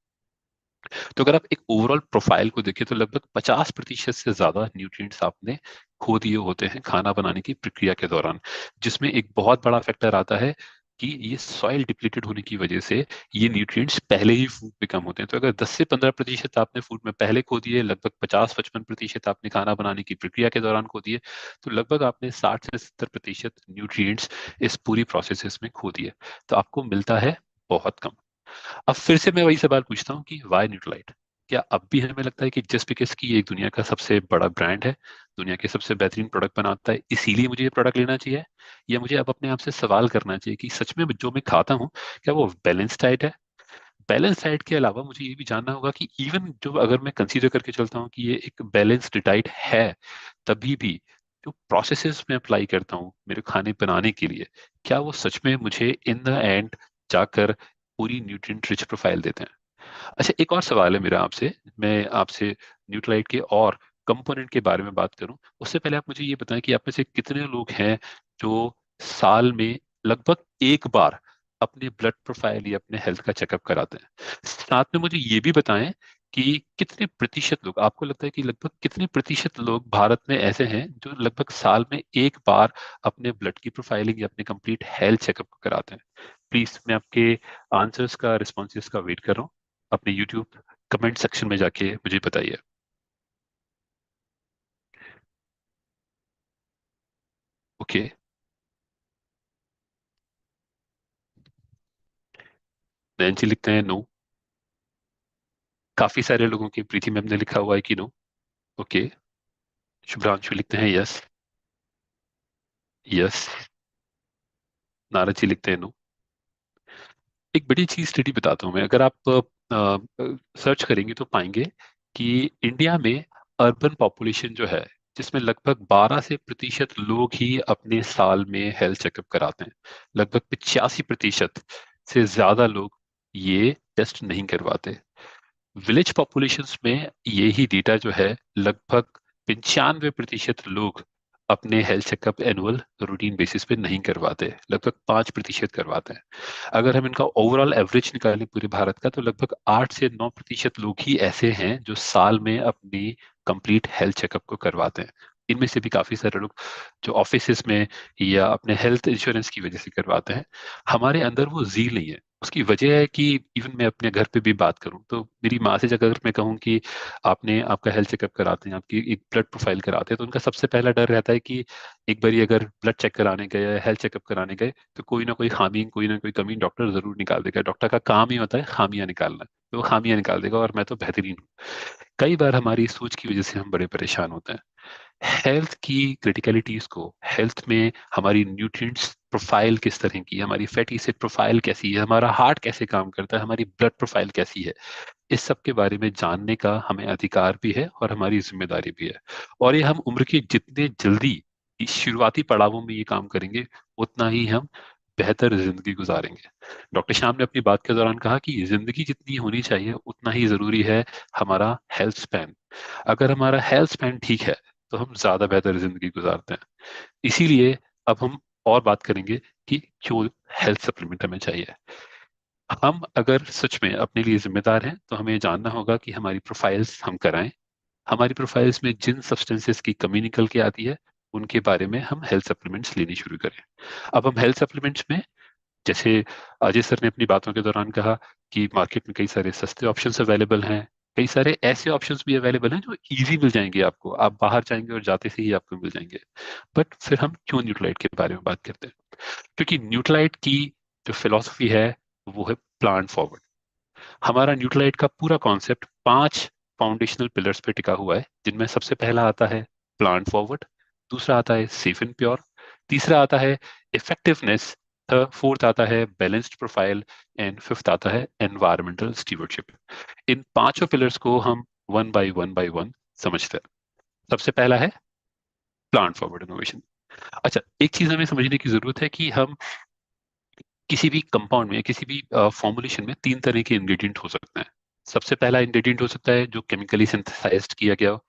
तो अगर आप एक ओवरऑल प्रोफाइल को देखें तो लगभग 50% से ज्यादा न्यूट्रिएंट्स आपने खो दिए होते हैं खाना बनाने की प्रक्रिया के दौरान, जिसमें एक बहुत बड़ा फैक्टर आता है कि ये सॉइल डिप्लीटेड होने की वजह से ये न्यूट्रिएंट्स पहले ही फूड में कम होते हैं। तो अगर 10 से 15% आपने फूड में पहले खो दिए, लगभग 50-55% आपने खाना बनाने की प्रक्रिया के दौरान खो दिए, तो लगभग आपने 60 से 70% न्यूट्रिएंट्स इस पूरी प्रोसेस में खो दिए। तो आपको मिलता है बहुत कम। अब फिर से मैं वही सवाल पूछता हूँ कि वाई न्यूट्रलाइट? क्या अब भी हमें लगता है कि जस्ट बिकॉज की ये एक दुनिया का सबसे बड़ा ब्रांड है, दुनिया के सबसे बेहतरीन प्रोडक्ट बनाता है, इसीलिए मुझे ये प्रोडक्ट लेना चाहिए? या मुझे अब अपने आप से सवाल करना चाहिए कि सच में जो मैं खाता हूँ क्या वो बैलेंस डाइट है? बैलेंस डाइट के अलावा मुझे ये भी जानना होगा कि इवन जो, अगर मैं कंसीडर करके चलता हूँ कि ये एक बैलेंस्ड डाइट है, तभी भी जो प्रोसेसेस मैं अप्लाई करता हूँ मेरे खाने बनाने के लिए, क्या वो सच में मुझे इन द एंड जाकर पूरी न्यूट्रिएंट रिच प्रोफाइल देते हैं? अच्छा, एक और सवाल है मेरा आपसे। मैं आपसे न्यूट्राइट के और कंपोनेंट के बारे में बात करूं, उससे पहले आप मुझे ये बताएं कि आप में से कितने लोग हैं जो साल में लगभग एक बार अपने ब्लड प्रोफाइल या अपने हेल्थ का चेकअप कराते हैं। साथ में मुझे ये भी बताएं कि कितने प्रतिशत लोग, आपको लगता है कि लगभग कितने प्रतिशत लोग भारत में ऐसे हैं जो लगभग साल में एक बार अपने ब्लड की प्रोफाइलिंग या अपने कंप्लीट हेल्थ चेकअप कराते हैं? प्लीज, मैं आपके आंसर्स का, रिस्पॉन्सेज का वेट कर रहा हूँ। अपने YouTube कमेंट सेक्शन में जाके मुझे बताइए। ओके, नैन्सी लिखते हैं नो। काफी सारे लोगों की, प्रीति मैम ने लिखा हुआ है कि नो। ओके, शुभ्रांशु लिखते हैं यस। यस, नारद जी लिखते हैं नो। एक बड़ी चीज स्टडी बताता हूँ मैं। अगर आप सर्च करेंगे तो पाएंगे कि इंडिया में अर्बन पॉपुलेशन जो है, जिसमें लगभग 12% लोग ही अपने साल में हेल्थ चेकअप कराते हैं, लगभग 85% से ज्यादा लोग ये टेस्ट नहीं करवाते। विलेज पॉपुलेशंस में यही डेटा जो है, लगभग 95% लोग अपने health checkup annual routine basis पे नहीं करवाते, लगभग 5% करवाते हैं। अगर हम इनका ओवरऑल एवरेज निकालें पूरे भारत का, तो लगभग 8 से 9% लोग ही ऐसे हैं जो साल में अपनी कंप्लीट हेल्थ चेकअप को करवाते हैं। इनमें से भी काफी सारे लोग जो ऑफिसेस में या अपने हेल्थ इंश्योरेंस की वजह से करवाते हैं, हमारे अंदर वो जील नहीं है। उसकी वजह है कि इवन मैं अपने घर पे भी बात करूं तो मेरी माँ से अगर मैं कहूं कि आपने आपका हेल्थ चेकअप कराते हैं, आपकी एक ब्लड प्रोफाइल कराते हैं, तो उनका सबसे पहला डर रहता है कि एक बारी अगर ब्लड चेक कराने गए या हेल्थ चेकअप कराने गए तो कोई ना कोई खामी, कोई ना कोई कमी डॉक्टर जरूर निकाल देगा। डॉक्टर का काम ही होता है खामियां निकालना, तो वो खामियां निकाल देगा और मैं तो बेहतरीन हूँ। कई बार हमारी सोच की वजह से हम बड़े परेशान होते हैं। हेल्थ की क्रिटिकलिटीज को, हेल्थ में हमारी न्यूट्रिएंट्स प्रोफाइल किस तरह की है, हमारी फैटी एसिड प्रोफाइल कैसी है, हमारा हार्ट कैसे काम करता है, हमारी ब्लड प्रोफाइल कैसी है, इस सब के बारे में जानने का हमें अधिकार भी है और हमारी जिम्मेदारी भी है। और ये हम उम्र के जितने जल्दी इस शुरुआती पड़ावों में ये काम करेंगे, उतना ही हम बेहतर जिंदगी गुजारेंगे। डॉक्टर श्याम ने अपनी बात के दौरान कहा कि जिंदगी जितनी होनी चाहिए उतना ही जरूरी है हमारा हेल्थ स्पैन। अगर हमारा हेल्थ स्पैन ठीक है तो हम ज्यादा बेहतर जिंदगी गुजारते हैं। इसीलिए अब हम और बात करेंगे कि क्यों हेल्थ सप्लीमेंट हमें चाहिए। हम अगर सच में अपने लिए जिम्मेदार हैं तो हमें जानना होगा कि हमारी प्रोफाइल्स हम कराएं। हमारी प्रोफाइल्स में जिन सब्सटेंसेस की कमी निकल के आती है उनके बारे में हम हेल्थ सप्लीमेंट्स लेनी शुरू करें। अब हम हेल्थ सप्लीमेंट्स में, जैसे अजय सर ने अपनी बातों के दौरान कहा कि मार्केट में कई सारे सस्ते ऑप्शंस अवेलेबल हैं, कई सारे ऐसे ऑप्शंस भी अवेलेबल हैं जो इजी मिल जाएंगे आपको, आप बाहर जाएंगे और जाते से ही आपको मिल जाएंगे। बट फिर हम क्यों न्यूट्रलाइट के बारे में बात करते हैं? क्योंकि न्यूट्रलाइट की जो फिलॉसफी है वो है प्लांट फॉरवर्ड। हमारा न्यूट्रलाइट का पूरा कॉन्सेप्ट 5 फाउंडेशनल पिलर्स पे टिका हुआ है, जिनमें सबसे पहला आता है प्लांट फॉरवर्ड, दूसरा आता है सेफ एंड प्योर, तीसरा आता है इफेक्टिवनेस, फोर्थ आता है बैलेंस्ड प्रोफाइल, एंड फिफ्थ आता है एनवायरमेंटल स्टीवर्डशिप। इन पांचों पिलर्स को हम वन बाय वन समझते हैं। सबसे पहला है प्लांट फॉरवर्ड इनोवेशन। अच्छा, एक चीज हमें समझने की जरूरत है कि हम किसी भी कंपाउंड में, किसी भी फॉर्मुलेशन में 3 तरह के इंग्रेडिएंट हो सकते हैं। सबसे पहला इंग्रेडिएंट हो सकता है जो केमिकली सिंथेसाइज्ड किया गया हो,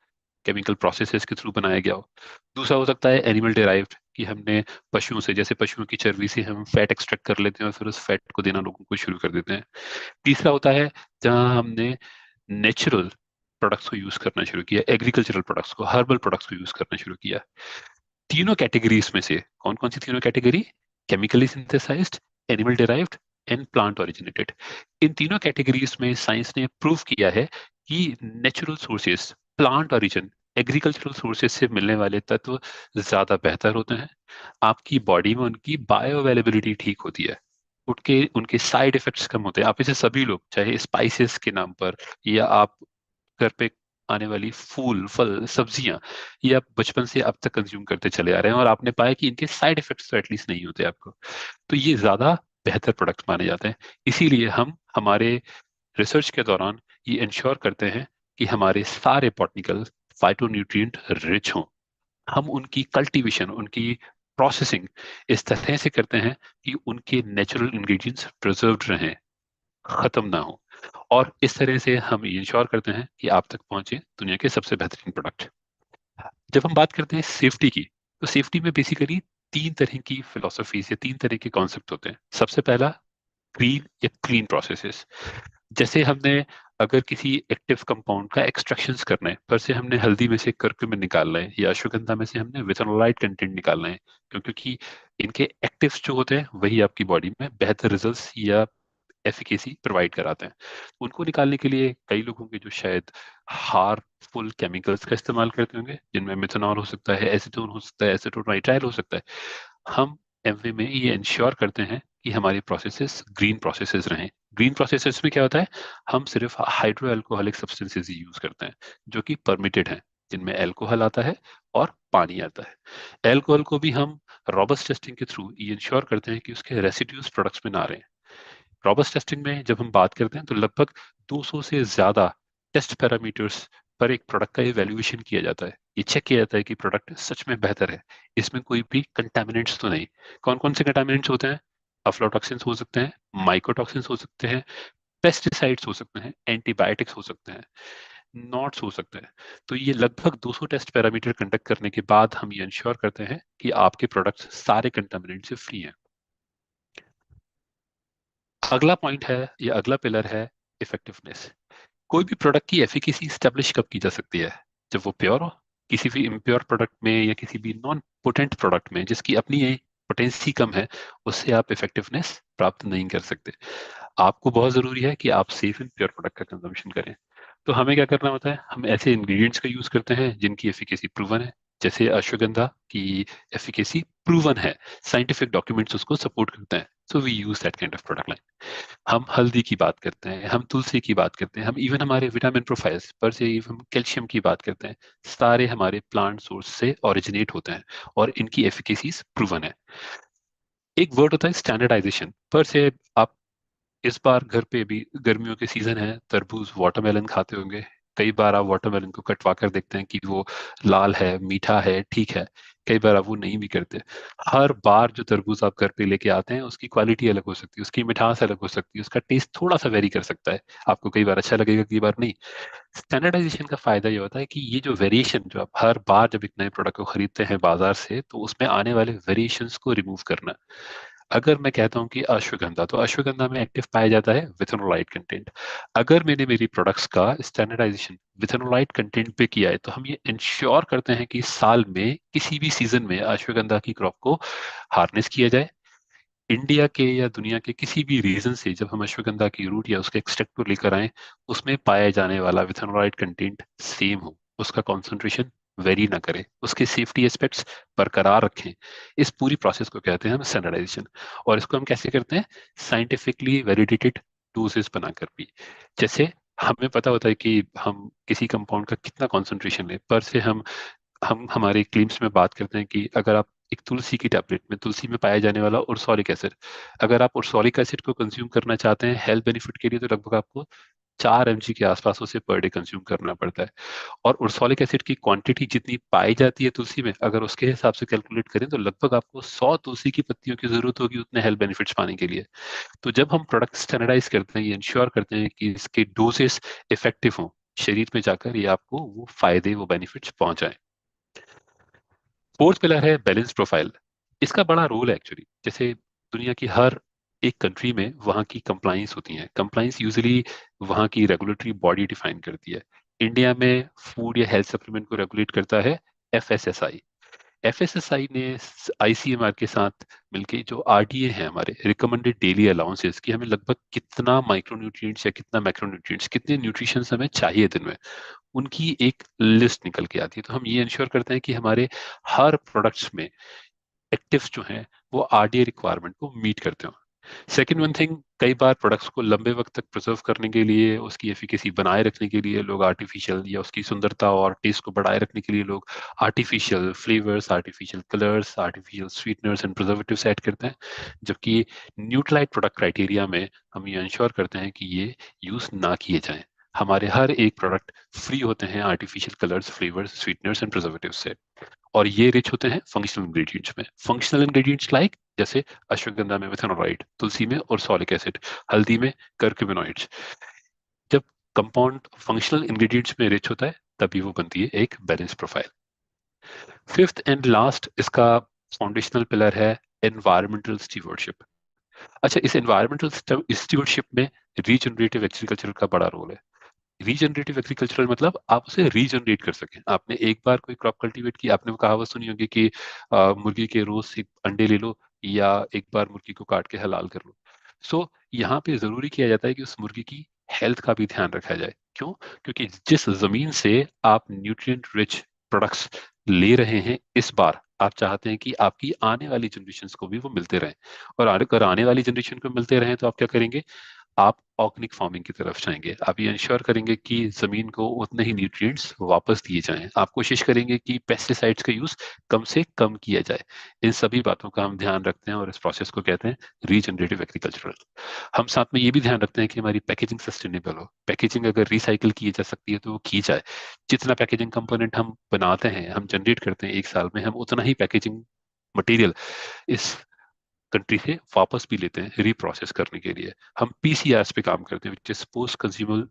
केमिकल प्रोसेसेस के थ्रू बनाया गया हो। दूसरा हो सकता है एनिमल डेराइव्ड, कि हमने पशुओं से, जैसे पशुओं की चर्बी से हम फैट एक्सट्रैक्ट कर लेते हैं और फिर उस फैट को देना लोगों को शुरू कर देते हैं। तीसरा होता है जहां हमने नेचुरल प्रोडक्ट्स को यूज करना शुरू किया, एग्रीकल्चरल प्रोडक्ट्स को, हर्बल प्रोडक्ट्स को यूज करना शुरू किया। तीनों कैटेगरीज में से कौन कौन सी तीनों category? Chemically synthesized, animal derived and plant originated. इन तीनों कैटेगरीज में साइंस ने प्रूव किया है कि natural sources, plant origin, agricultural sources से मिलने वाले तत्व ज्यादा बेहतर होते हैं। आपकी बॉडी में उनकी बायो अवेलेबिलिटी ठीक होती है, उनके उनके साइड इफेक्ट्स कम होते हैं। आप इसे सभी लोग, चाहे स्पाइसेस के नाम पर या आप घर पे आने वाली फूल फल सब्जियां, ये आप बचपन से अब तक कंज्यूम करते चले आ रहे हैं और आपने पाया कि इनके साइड इफेक्ट्स तो एटलीस्ट नहीं होते आपको। तो ये ज्यादा बेहतर प्रोडक्ट माने जाते हैं। इसीलिए हम हमारे रिसर्च के दौरान ये इंश्योर करते हैं कि हमारे सारे बॉटनिकल फाइटोन्यूट्रिएंट रिच हों। हम उनकी कल्टीवेशन, उनकी प्रोसेसिंग इस तरह से करते हैं कि उनके नेचुरल इंग्रेडिएंट्स प्रिजर्व्ड रहें, खत्म ना हो। और इस तरह से हम ये इंश्योर करते हैं कि आप तक पहुंचे दुनिया के सबसे बेहतरीन प्रोडक्ट। जब हम बात करते हैं सेफ्टी की, तो सेफ्टी में बेसिकली 3 तरह की फिलोसफीज या 3 तरह के कॉन्सेप्ट होते हैं। सबसे पहला ग्रीन या क्लीन प्रोसेसेस। जैसे हमने अगर किसी एक्टिव कंपाउंड का एक्सट्रैक्शंस करना है, पर से हमने हल्दी में से करक्यूमिन निकालना है या अश्वगंधा में से हमने विथनोलाइट कंटेंट निकालना है, क्योंकि इनके एक्टिव्स जो होते हैं वही आपकी बॉडी में बेहतर रिजल्ट्स या एफिकेसी प्रोवाइड कराते हैं। उनको निकालने के लिए कई लोग होंगे जो शायद हार्मफुल केमिकल्स का इस्तेमाल करते होंगे, जिनमें मिथनॉल हो सकता है, एसीटोन हो सकता है, एसीटोनाइट्राइल हो सकता है। हम एमवे में ये इंश्योर करते हैं कि हमारी प्रोसेसेस ग्रीन प्रोसेसेस रहें। ग्रीन प्रोसेसेस में क्या होता है? हम सिर्फ हाइड्रो अल्कोहलिक सब्सटेंसेस ही यूज करते हैं जो कि परमिटेड हैं, जिनमें अल्कोहल आता है और पानी आता है। अल्कोहल को भी हम रॉबस्ट टेस्टिंग के थ्रू ये इंश्योर करते हैं कि उसके रेसिड्यूज प्रोडक्ट्स में ना रहें। रॉबस्ट टेस्टिंग में जब हम बात करते हैं तो लगभग 200 से ज्यादा टेस्ट पैरामीटर्स पर एक प्रोडक्ट का इवैल्यूएशन किया जाता है। ये चेक किया जाता है कि प्रोडक्ट सच में बेहतर है, इसमें कोई भी कंटामिनेंट्स तो नहीं। कौन कौन से कंटामिनेंट्स होते हैं? अफ्लाटॉक्सिन्स हो सकते हैं, माइकोटॉक्सिन्स हो सकते हैं, पेस्टिसाइड्स हो सकते हैं, एंटीबायोटिक्स हो सकते हैं, नॉट्स हो सकते हैं। तो ये लगभग 200 टेस्ट पैरामीटर कंडक्ट करने के बाद हम ये इंश्योर करते हैं कि आपके प्रोडक्ट्स सारे कंटामिनेंट से फ्री हैं। अगला पॉइंट है, या अगला पिलर है इफेक्टिवनेस। कोई भी प्रोडक्ट की एफिकेसी स्टेब्लिश कब की जा सकती है? जब वो प्योर हो, किसी भी इम्प्योर प्रोडक्ट में या किसी भी नॉन पोटेंट प्रोडक्ट में जिसकी अपनी पोटेंसी कम है, उससे आप इफेक्टिवनेस प्राप्त नहीं कर सकते। आपको बहुत जरूरी है कि आप सेफ एंड प्योर प्रोडक्ट का कंजम्पशन करें। तो हमें क्या करना होता है, हम ऐसे इंग्रेडिएंट्स का यूज करते हैं जिनकी एफिकेसी प्रूवन है। जैसे अश्वगंधा की एफिकेसी प्रूवन है, साइंटिफिक डॉक्यूमेंट्स उसको सपोर्ट करते हैं, so we use that kind of product line. हम हल्दी की बात करते हैं, हम तुलसी की बात करते हैं, हम इवन हमारे विटामिन प्रोफाइल्स पर से हम कैल्शियम की बात करते हैं, सारे हमारे प्लांट सोर्स से ओरिजिनेट होते हैं और इनकी एफिकेसीज प्रूवन है। एक वर्ड होता है स्टैंडर्डाइजेशन पर से। आप इस बार घर पे भी गर्मियों के सीजन है, तरबूज वाटरमेलन खाते होंगे। कई बार आप वाटरमेलन को कटवा कर देखते हैं कि वो लाल है, मीठा है, ठीक है। कई बार आप वो नहीं भी करते। हर बार जो तरबूज आप घर पे लेके आते हैं उसकी क्वालिटी अलग हो सकती है, उसकी मिठास अलग हो सकती है, उसका टेस्ट थोड़ा सा वेरी कर सकता है। आपको कई बार अच्छा लगेगा, कई बार नहीं। स्टैंडर्डाइजेशन का फायदा ये होता है कि ये जो वेरिएशन, जो आप हर बार जब एक नए प्रोडक्ट को खरीदते हैं बाजार से, तो उसमें आने वाले वेरिएशंस को रिमूव करना। अगर मैं कहता हूं कि अश्वगंधा, तो अश्वगंधा में एक्टिव पाया जाता है विथेनोलाइट कंटेंट। अगर मैंने मेरी प्रोडक्ट्स का स्टैंडर्डाइजेशन विथेनोलाइट कंटेंट पे किया है, तो हम ये इंश्योर करते हैं कि साल में किसी भी सीजन में अश्वगंधा की क्रॉप को हार्नेस किया जाए। इंडिया के या दुनिया के किसी भी रीजन से जब हम अश्वगंधा की रूट या उसके एक्सट्रैक्ट को लेकर आए, उसमें पाया जाने वाला विथेनोलाइट कंटेंट सेम हो, उसका कॉन्सेंट्रेशन वेरी ना करे, उसके सेफ्टी एस्पेक्ट्स बरकरार रखें। इस पूरी प्रोसेस को कहते हैं हम स्टैंडर्डाइजेशन। और इसको हम कैसे करते हैं, साइंटिफिकली वैलिडेटेड डोजेस बनाकर भी। जैसे हमें पता होता है कि हम किसी कंपाउंड का कितना कॉन्सेंट्रेशन लें, पर से हम हमारे क्लेम्स में बात करते हैं कि अगर आप एक तुलसी की टैबलेट में, तुलसी में पाया जाने वाला उर्सोलिक एसिड, अगर आप उर्सोलिक एसिड को कंज्यूम करना चाहते हैं हेल्थ बेनिफिट के लिए, तो लगभग आपको 4 mg के आसपास उसे पर डे कंज्यूम करना पड़ता है। और उर्सोलिक एसिड की क्वांटिटी जितनी पाई जाती है तुलसी में, अगर उसके हिसाब से कैलकुलेट करें, तो लगभग आपको 100 तुलसी की पत्तियों की जरूरत होगी उतने हेल्थ बेनिफिट्स पाने के लिए। तो जब हम प्रोडक्ट स्टैंडर्डाइज करते हैं, ये इंश्योर करते हैं कि इसके डोजेस इफेक्टिव हों, शरीर में जाकर ये आपको वो फायदे, वो बेनिफिट्स पहुंचाएं। फोर्थ पिलर है बैलेंस प्रोफाइल। इसका बड़ा रोल है एक्चुअली। जैसे दुनिया की हर एक कंट्री में वहाँ की कंप्लाइंस होती है। कंप्लाइंस यूजुअली वहाँ की रेगुलेटरी बॉडी डिफाइन करती है। इंडिया में फूड या हेल्थ सप्लीमेंट को रेगुलेट करता है एफएसएसआई। एफएसएसआई ने आईसीएमआर के साथ मिलके जो आरडीए है, हमारे रिकमेंडेड डेली अलाउंसेस, कि हमें लगभग कितना माइक्रोन्यूट्रिएंट्स या कितना मैक्रोन्यूट्रिएंट्स, कितने न्यूट्रिशन हमें चाहिए दिन में, उनकी एक लिस्ट निकल के आती है। तो हम ये इंश्योर करते हैं कि हमारे हर प्रोडक्ट्स में एक्टिव्स जो हैं वो आरडीए रिक्वायरमेंट को मीट करते हो। सेकेंड वन थिंग, कई बार प्रोडक्ट्स को लंबे वक्त तक प्रिजर्व करने के लिए, उसकी एफिकेसी बनाए रखने के लिए लोग आर्टिफिशियल, या उसकी सुंदरता और टेस्ट को बढ़ाए रखने के लिए लोग artificial flavours, artificial colours, artificial sweeteners and preservatives add करते हैं। जबकि न्यूट्रलाइट प्रोडक्ट क्राइटेरिया में हम ये इंश्योर करते हैं कि ये यूज ना किए जाएं। हमारे हर एक प्रोडक्ट फ्री होते हैं artificial colours, flavours, sweeteners and preservatives से। और ये रिच होते हैं फंक्शनल इंग्रेडिएंट्स में। फंक्शनल इंग्रेडिएंट्स लाइक, जैसे अश्वगंधा में विथेनोलाइट, तुलसी में ओरसोलिक एसिड, हल्दी में कर्क्यूमिनॉइड्स। जब कंपाउंड फंक्शनल इंग्रेडिएंट्स में रिच होता है, तभी वो बनती है एक balance profile. Fifth and last इसका फाउंडेशनल पिलर है एनवायरमेंटल स्टीवर्डशिप। अच्छा, इस एनवायरमेंटल स्टीवर्डशिप में रीजनरेटिव एग्रीकल्चर का बड़ा रोल है। रीजनरेटिव एग्रीकल्चरल मतलब आप उसे रीजनरेट कर सकें। आपने एक बार कोई क्रॉप कल्टीवेट की, आपने वो कहावत सुनी होगी कि मुर्गी के रोज एक अंडे ले लो, या एक बार मुर्गी को काट के हलाल कर लो। सो यहाँ पे जरूरी किया जाता है कि उस मुर्गी की हेल्थ का भी ध्यान रखा जाए। क्यों? क्योंकि जिस जमीन से आप न्यूट्रिएंट रिच प्रोडक्ट्स ले रहे हैं, इस बार आप चाहते हैं कि आपकी आने वाली जनरेशन को भी वो मिलते रहें। और अगर आने वाली जनरेशन को मिलते रहें, तो आप क्या करेंगे, आप ऑर्गेनिक फार्मिंग की तरफ जाएंगे। आप ये इंश्योर करेंगे कि जमीन को उतने ही न्यूट्रिएंट्स वापस दिए जाएं। आप कोशिश करेंगे कि पेस्टिसाइड्स का यूज कम से कम किया जाए। इन सभी बातों का हम ध्यान रखते हैं और इस प्रोसेस को कहते हैं रीजनरेटिव एग्रीकल्चरल। हम साथ में ये भी ध्यान रखते हैं कि हमारी पैकेजिंग सस्टेनेबल हो। पैकेजिंग अगर रिसाइकिल की जा सकती है तो वो की जाए। जितना पैकेजिंग कंपोनेंट हम बनाते हैं, हम जनरेट करते हैं एक साल में, हम उतना ही पैकेजिंग मटेरियल इस कंट्री से वापस भी लेते हैं रीप्रोसेस करने के लिए। हम पीसीआरस पे काम करते हैं, which is post consumer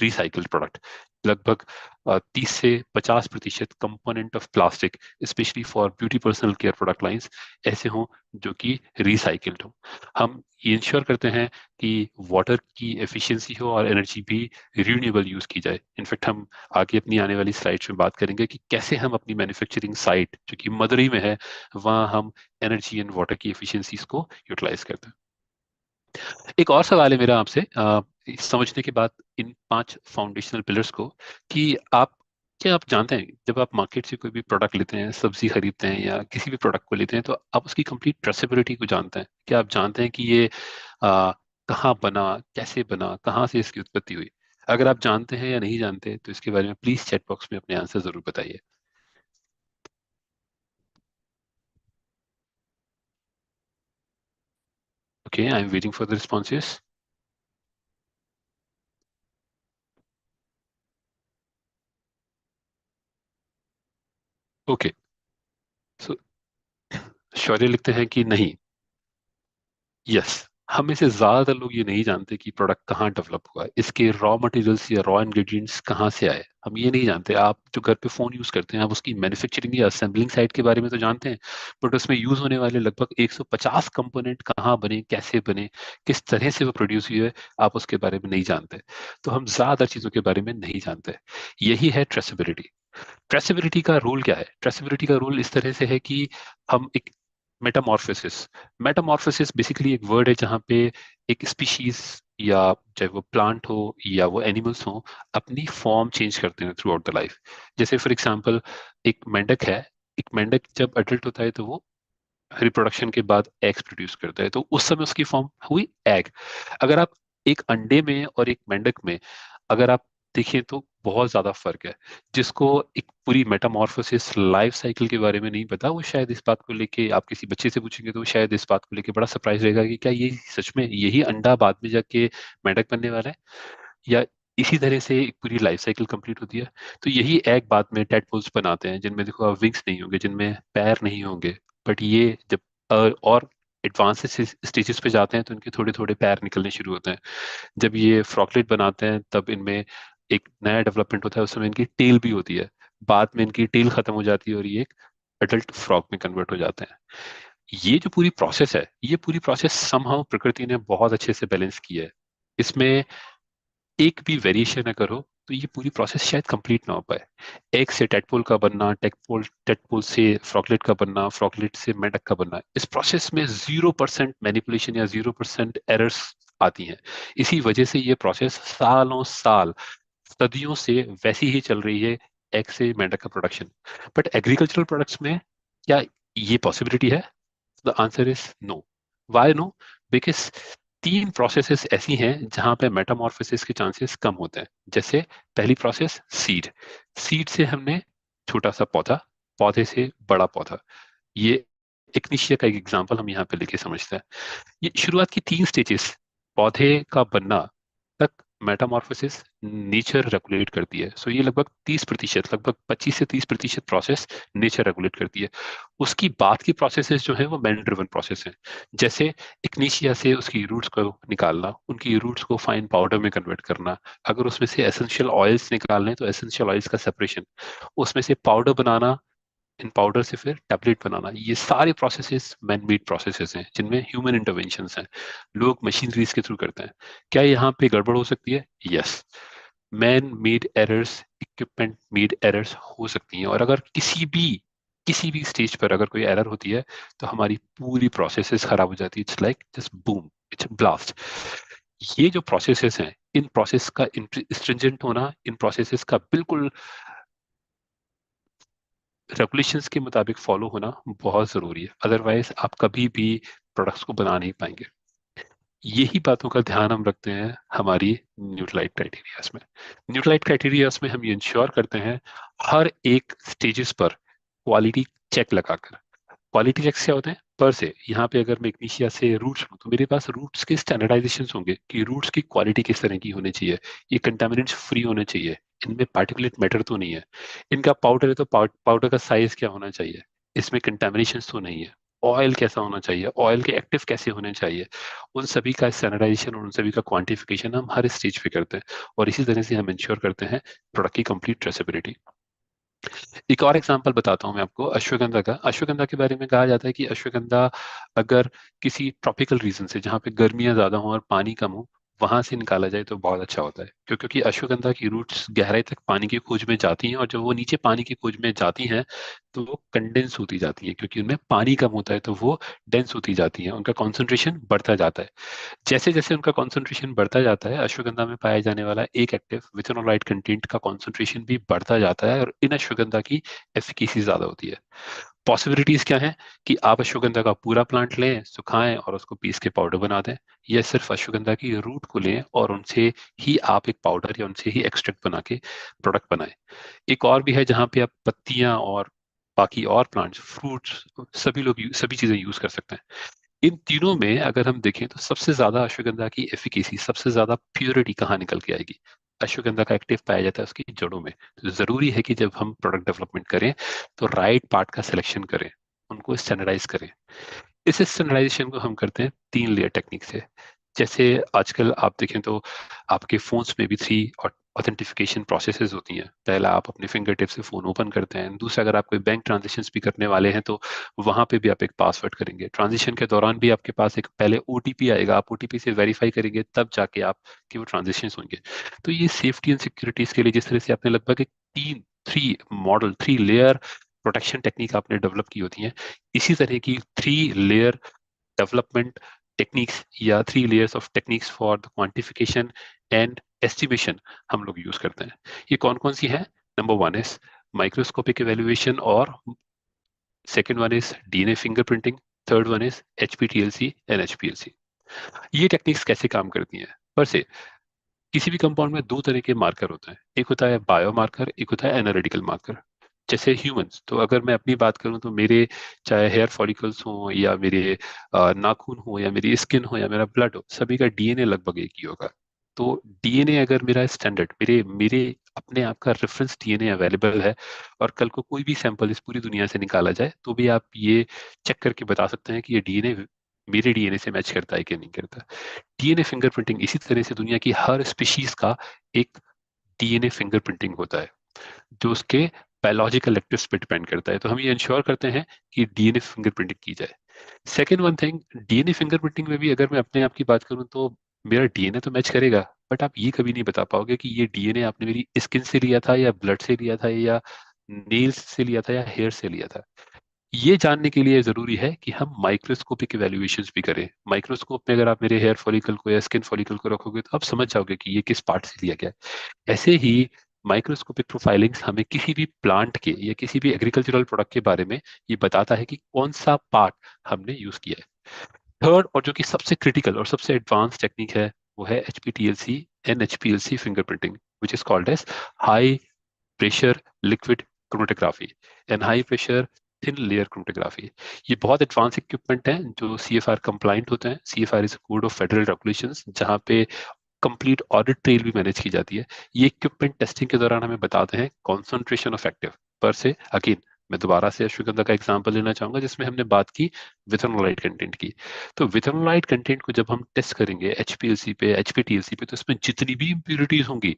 recycled product. लगभग 30 से 50% component of plastic, specially for beauty personal care product lines, ऐसे हों जो कि रिसाइकिल्ड हो। हम ये इंश्योर करते हैं कि वाटर की एफिशिएंसी हो और एनर्जी भी रिन्यूएबल यूज की जाए। इनफैक्ट हम आगे अपनी आने वाली स्लाइड्स में बात करेंगे कि कैसे हम अपनी मैन्युफैक्चरिंग साइट जो कि मदुरई में है, वहाँ हम एनर्जी एंड वाटर की एफिशिएंसीज को यूटिलाइज करते हैं। एक और सवाल है मेरा आपसे, समझने के बाद इन 5 फाउंडेशनल पिलर्स को, कि आप क्या आप जानते हैं जब आप मार्केट से कोई भी प्रोडक्ट लेते हैं, सब्जी खरीदते हैं या किसी भी प्रोडक्ट को लेते हैं, तो आप उसकी कंप्लीट ट्रेसेबिलिटी को जानते हैं? क्या आप जानते हैं कि ये कहाँ बना, कैसे बना, कहाँ से इसकी उत्पत्ति हुई? अगर आप जानते हैं या नहीं जानते तो इसके बारे में प्लीज चैट बॉक्स में अपने आंसर जरूर बताइए। Okay, I am waiting for the responses. Okay, so Shaurya लिखते हैं कि नहीं। यस, हम में से ज्यादातर लोग ये नहीं जानते कि प्रोडक्ट कहाँ डेवलप हुआ है, इसके रॉ मटेरियल्स या रॉ इंग्रेडिएंट्स कहाँ से आए, हम ये नहीं जानते। आप जो घर पे फोन यूज करते हैं, आप उसकी मैन्युफैक्चरिंग या असेंबलिंग साइट के बारे में तो जानते हैं, बट उसमें यूज होने वाले लगभग 150 कंपोनेंट कहाँ बने, कैसे बने, किस तरह से वो प्रोड्यूस हुए है, आप उसके बारे में नहीं जानते। तो हम ज्यादातर चीजों के बारे में नहीं जानते। यही है ट्रेसेबिलिटी। ट्रेसेबिलिटी का रूल क्या है? ट्रेसेबिलिटी का रूल इस तरह से है कि हम एक मेटामॉर्फोसिस, मेटामॉर्फोसिस बेसिकली एक वर्ड है जहाँ पे एक स्पीशीज, या चाहे वो प्लांट हो या वो एनिमल्स हो, अपनी फॉर्म चेंज करते हैं थ्रू आउट द लाइफ। जैसे फॉर एग्जांपल, एक मेंढक है, एक मेंढक जब अडल्ट होता है तो वो रिप्रोडक्शन के बाद एग्स प्रोड्यूस करता है, तो उस समय उसकी फॉर्म हुई एग। अगर आप एक अंडे में और एक मेंढक में अगर आप देखें तो बहुत ज्यादा फर्क है। जिसको एक पूरी मेटामॉर्फोसिस लाइफ साइकिल के बारे में नहीं पता, वो शायद इस बात को लेके, आप किसी बच्चे से पूछेंगे तो वो शायद इस बात को लेके बड़ा सरप्राइज रहेगा कि क्या ये सच में यही अंडा बाद में जाके मेंढक बनने वाला है, या इसी तरह से एक पूरी लाइफ साइकिल कंप्लीट होती है। तो यही एग बाद में टेडपोल्स बनाते हैं, जिनमें देखो आप विंग्स नहीं होंगे, जिनमें पैर नहीं होंगे, बट ये जब और एडवांस स्टेजेस पे जाते हैं तो इनके थोड़े थोड़े पैर निकलने शुरू होते हैं। जब ये फ्रॉकलेट बनाते हैं तब इनमें एक नया डेवलपमेंट होता है, उस समय इनकी टेल भी होती है। बाद में इनकी टेल खत्म हो जाती है और ये एक अडल्ट फ्रॉक में कन्वर्ट हो जाते हैं। ये जो पूरी प्रोसेस है, ये पूरी प्रोसेस समहाउ प्रकृति ने बहुत अच्छे से बैलेंस की है। इसमें एक भी वेरिएशन अगर हो तो ये पूरी प्रोसेस शायद कंप्लीट ना हो पाए। एग से टेडपोल का बनना, टेडपोल टेडपोल से फ्रॉकलेट का बनना, फ्रॉकलेट से मेंढक का बनना, इस प्रोसेस में 0% मैनिपुलेशन या 0% एरर्स आती हैं। इसी वजह से ये प्रोसेस सालों साल, सदियों से वैसी ही चल रही है, एग से मेंढक का प्रोडक्शन। बट एग्रीकल्चरल प्रोडक्ट्स में क्या ये पॉसिबिलिटी है? The answer is no. Why no? Because 3 processes ऐसी हैं जहां पे मेटामॉर्फोसिस के चांसेस कम होते हैं। जैसे पहली प्रोसेस सीड, सीड से हमने छोटा सा पौधा, पौधे से बड़ा पौधा। ये इग्निशिया का एक एग्जांपल हम यहाँ पे लेके समझते हैं। ये शुरुआत की 3 स्टेजेस, पौधे का बनना तक मेटामॉर्फोसिस नेचर रेगुलेट करती है। सो ये लगभग 30%, लगभग 25 से 30% प्रोसेस नेचर रेगुलेट करती है। उसकी बाद की प्रोसेसेस जो है वो मैन ड्रिवन प्रोसेस है। जैसे इग्निशिया से उसकी रूट्स को निकालना, उनकी रूट्स को फाइन पाउडर में कन्वर्ट करना, अगर उसमें से एसेंशियल ऑयल्स निकालने तो एसेंशियल ऑयल्स का सेपरेशन, उसमें से पाउडर बनाना, इन पाउडर से फिर टैबलेट बनाना, ये सारे प्रोसेसेस मैन मेड प्रोसेसेस हैं जिनमें ह्यूमन इंटरवेंशंस हैं, लोग मशीनरीज के थ्रू करते हैं। क्या यहाँ पे गड़बड़ हो सकती है? Yes, man made errors, equipment made errors हो सकती हैं, और अगर किसी भी स्टेज पर अगर कोई एरर होती है तो हमारी पूरी प्रोसेसेस खराब हो जाती है। It's like just boom, it's blast. ये जो प्रोसेसेस हैं, इन प्रोसेस का स्ट्रिंजेंट होना, इन प्रोसेसेस का बिल्कुल रेगुलेशंस के मुताबिक फॉलो होना बहुत जरूरी है, अदरवाइज आप कभी भी प्रोडक्ट्स को बना नहीं पाएंगे। यही बातों का ध्यान हम रखते हैं हमारी न्यूट्रलाइट क्राइटेरियाज में। न्यूट्रलाइट क्राइटेरियाज में हम ये इंश्योर करते हैं हर एक स्टेजेस पर क्वालिटी चेक लगाकर। क्वालिटी चेक्स क्या होते हैं? पर से यहाँ पे अगर मैं इग्निशिया से रूट्स लूँ तो मेरे पास रूट्स के स्टैंडर्डाइजेशन होंगे कि रूट्स की क्वालिटी किस तरह की होनी चाहिए, ये कंटामिनेंट्स फ्री होने चाहिए, इनमें पार्टिकुलेट मैटर तो नहीं है, इनका पाउडर है तो पाउडर का साइज क्या होना चाहिए, इसमें कंटामिनेशन तो नहीं है। ऑयल कैसा होना चाहिए, ऑयल के एक्टिव कैसे होने चाहिए, उन सभी का स्टैंडर्डाइजेशन और उन सभी का क्वांटिफिकेशन हम हर स्टेज पे करते हैं। और इसी तरह से हम इंश्योर करते हैं प्रोडक्ट की कंप्लीट ट्रेसेबिलिटी। एक और एग्जांपल बताता हूँ मैं आपको अश्वगंधा का। अश्वगंधा के बारे में कहा जाता है कि अश्वगंधा अगर किसी ट्रॉपिकल रीजन से, जहाँ पे गर्मियाँ ज्यादा हो और पानी कम हो, वहां से निकाला जाए तो बहुत अच्छा होता है। क्योंकि अश्वगंधा की रूट्स गहराई तक पानी की खोज में जाती हैं, और जब वो नीचे पानी की खोज में जाती हैं तो वो कंडेंस होती जाती हैं, क्योंकि उनमें पानी कम होता है तो वो डेंस होती जाती हैं, उनका कॉन्सेंट्रेशन बढ़ता जाता है। जैसे जैसे उनका कॉन्सेंट्रेशन बढ़ता जाता है, अश्वगंधा में पाया जाने वाला एक एक्टिव विथेनोलाइट कंटेंट का कॉन्सेंट्रेशन भी बढ़ता जाता है, और इन अश्वगंधा की एफिकेसी ज्यादा होती है। पॉसिबिलिटीज क्या है कि आप अश्वगंधा का पूरा प्लांट लें, सुखाएं और उसको पीस के पाउडर बना दें, या सिर्फ अश्वगंधा की रूट को लें और उनसे ही आप एक पाउडर या उनसे ही एक्सट्रैक्ट बना के प्रोडक्ट बनाएं। एक और भी है जहां पे आप पत्तियां और बाकी और प्लांट्स, फ्रूट्स, सभी चीजें यूज कर सकते हैं। इन तीनों में अगर हम देखें तो सबसे ज्यादा अश्वगंधा की एफिकेसी, सबसे ज्यादा प्योरिटी कहाँ निकल के आएगी? अश्वगंधा का एक्टिव पाया जाता है उसकी जड़ों में। तो जरूरी है कि जब हम प्रोडक्ट डेवलपमेंट करें तो राइट पार्ट का सिलेक्शन करें, उनको स्टैंडर्डाइज करें। इस स्टैंडर्डाइजेशन को हम करते हैं 3 लेयर टेक्निक से। जैसे आजकल आप देखें तो आपके फोन्स में भी 3 ऑथेंटिफिकेशन प्रोसेसेस होती हैं। पहला, आप अपने फिंगर टिप से फोन ओपन करते हैं। दूसरा, अगर आप कोई बैंक ट्रांजेक्शन भी करने वाले हैं तो वहां पे भी आप एक पासवर्ड करेंगे। ट्रांजेक्शन के दौरान भी आपके पास एक पहले ओटीपी आएगा, आप ओटीपी से वेरीफाई करेंगे, तब जाके आप कि वो ट्रांजेक्शन होंगे। तो ये सेफ्टी एंड सिक्योरिटीज के लिए जिस तरह से आपने लगभग एक तीन three model 3 layer protection technique आपने डेवलप की होती है, इसी तरह की 3 लेयर डेवलपमेंट टेक्निक्स या 3 layers of techniques for the quantification and estimation हम लोग यूज करते हैं। ये कौन कौन सी है? नंबर 1 इज माइक्रोस्कोपिक एवेल्युएशन, और second one is DNA fingerprinting, third one is HPTLC and HPLC. ये टेक्निक्स कैसे काम करती हैं? पर से किसी भी कंपाउंड में 2 तरह के मार्कर होते हैं, एक होता है बायो मार्कर, एक होता है एनालिटिकल मार्कर। जैसे ह्यूमंस, तो अगर मैं अपनी बात करूं तो मेरे चाहे हेयर फॉलिकल्स हो या मेरे नाखून हो या मेरी स्किन हो या मेरा ब्लड हो, सभी का डीएनए लगभग एक ही होगा। तो डीएनए अगर मेरा स्टैंडर्ड, मेरे मेरे अपने आप का रेफरेंस डीएनए अवेलेबल है, और कल को कोई भी सैंपल इस पूरी दुनिया से निकाला जाए तो भी आप ये चेक करके बता सकते हैं कि ये डीएनए मेरे डीएनए से मैच करता है कि नहीं करता। डीएनए फिंगरप्रिंटिंग इसी तरह से दुनिया की हर स्पीशीज का एक डीएनए फिंगरप्रिंटिंग होता है, जो उसके बायोलॉजिकल एक्टिव्स पे डिपेंड करता है। तो हम ये इंश्योर करते हैं कि डीएनए फिंगरप्रिंटिंग की जाए। Second one thing, DNA fingerprinting में भी अगर मैं अपने आप की बात करूं तो मेरा डीएनए तो मैच करेगा, बट आप ये कभी नहीं बता पाओगे कि ये डीएनए आपने मेरी स्किन से लिया था या ब्लड से लिया था या नेल्स से लिया था या हेयर से लिया था। ये जानने के लिए जरूरी है कि हम माइक्रोस्कोपिक इवेल्युएशंस भी करें। माइक्रोस्कोप में अगर आप मेरे हेयर फॉलिकल को या स्किन फॉलिकल को रखोगे तो आप समझ जाओगे कि ये किस पार्ट से लिया गया है। ऐसे ही माइक्रोस्कोपिक प्रोफाइलिंग्स हमें किसी भी प्लांट के या किसी भी एग्रीकल्चरल प्रोडक्ट के बारे में ये बताता है कि कौन सा पार्ट हमने यूज किया है। थर्ड, और जो कि सबसे क्रिटिकल और सबसे एडवांस टेक्निक है, वो है HPTLC and HPLC fingerprinting, which is called as high pressure liquid chromatography and high pressure thin layer chromatography. ये बहुत एडवांस इक्विपमेंट हैं जो सीएफआर कंप्लाइंट होते हैं। CFR is code of federal regulations, जहाँ पे कंप्लीट ऑडिट ट्रेल भी मैनेज की जाती है। ये इक्विपमेंट टेस्टिंग के दौरान हमें बताते हैं कॉन्सेंट्रेशन ऑफ एक्टिव पर से। अगेन मैं दोबारा से अश्वगंधा का एग्जांपल लेना चाहूंगा जिसमें हमने बात की विथेनोलाइट कंटेंट की। तो विथेनोलाइट कंटेंट को जब हम टेस्ट करेंगे एचपीएलसी पे, एचपीटीएलसी पे, तो इसमें जितनी भी इंप्योरिटीज होंगी,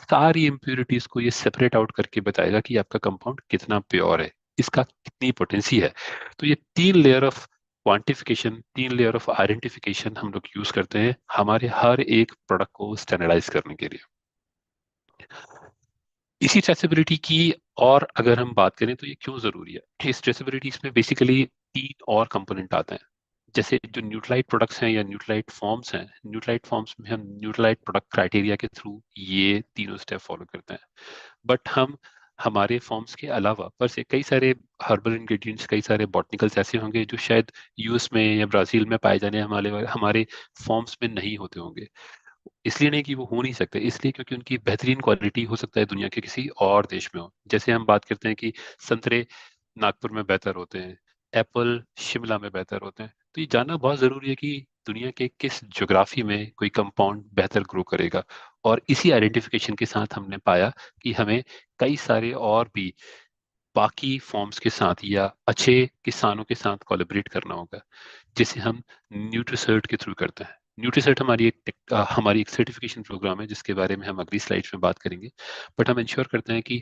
सारी इंप्योरिटीज को ये सेपरेट आउट करके बताएगा कि आपका कंपाउंड कितना प्योर है, इसका कितनी पोटेंसी है। तो ये 3 layer of quantification, 3 layer of identification हम लोग यूज करते हैं हमारे हर एक प्रोडक्ट को स्टैंडर्डाइज करने के लिए। इसी ट्रेसेबिलिटी की और अगर हम बात करें तो ये क्यों जरूरी है? इस ट्रेसेबिलिटी में बेसिकली 3 और कंपोनेंट आते हैं। जैसे जो न्यूट्रलाइट प्रोडक्ट्स हैं या न्यूट्रलाइट फॉर्म्स हैं, न्यूट्रलाइट फॉर्म्स में हम न्यूट्रलाइट प्रोडक्ट क्राइटेरिया के थ्रू ये तीनों स्टेप फॉलो करते हैं। बट हम हमारे फॉर्म्स के अलावा पर से कई सारे हर्बल इंग्रेडिएंट्स, कई सारे बॉटनिकल्स ऐसे होंगे जो शायद यूएस में या ब्राजील में पाए जाने हमारे हमारे फॉर्म्स में नहीं होते होंगे। इसलिए नहीं कि वो हो नहीं सकते, इसलिए क्योंकि उनकी बेहतरीन क्वालिटी हो सकता है दुनिया के किसी और देश में हो। जैसे हम बात करते हैं कि संतरे नागपुर में बेहतर होते हैं, एप्पल शिमला में बेहतर होते हैं। तो ये जानना बहुत जरूरी है कि दुनिया के किस ज्योग्राफी में कोई कंपाउंड बेहतर ग्रो करेगा। और इसी आइडेंटिफिकेशन के साथ हमने पाया कि हमें कई सारे और भी बाकी फॉर्म्स के साथ या अच्छे किसानों के साथ कोलैबोरेट करना होगा, जिसे हम न्यूट्रीसर्ट के थ्रू करते हैं। न्यूट्रीसर्ट हमारी एक सर्टिफिकेशन प्रोग्राम है जिसके बारे में हम अगली स्लाइड्स में बात करेंगे। बट हम इंश्योर करते हैं कि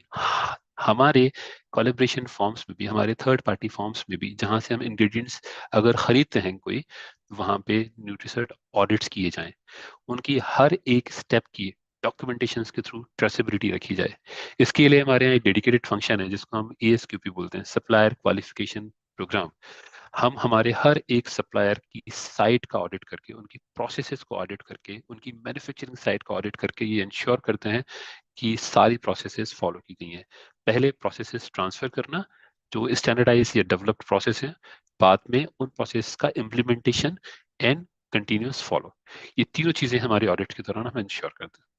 हमारे कोलैबोरेशन फॉर्म्स में भी, हमारे थर्ड पार्टी फॉर्म्स में भी, जहां से हम इंग्रेडिएंट्स अगर खरीदते हैं कोई, वहां पे न्यूट्रीसर्ट ऑडिट्स किए जाएं, उनकी हर एक स्टेप की डॉक्यूमेंटेशन के थ्रू ट्रेसेबिलिटी रखी जाए। इसके लिए हमारे यहाँ एक डेडिकेटेड फंक्शन है जिसको हम ASQP बोलते हैं, सप्लायर क्वालिफिकेशन प्रोग्राम। हम हमारे हर एक सप्लायर की साइट का ऑडिट करके, उनकी प्रोसेसेस को ऑडिट करके, उनकी मैन्युफैक्चरिंग साइट का ऑडिट करके ये इंश्योर करते हैं कि सारी प्रोसेसेस फॉलो की गई हैं। पहले प्रोसेसेस ट्रांसफर करना जो स्टैंडर्डाइज या डेवलप्ड प्रोसेस है, बाद में उन प्रोसेस का इम्प्लीमेंटेशन एंड कंटिन्यूस फॉलो। ये तीनों चीजें हमारे ऑडिट के दौरान हम इंश्योर करते हैं।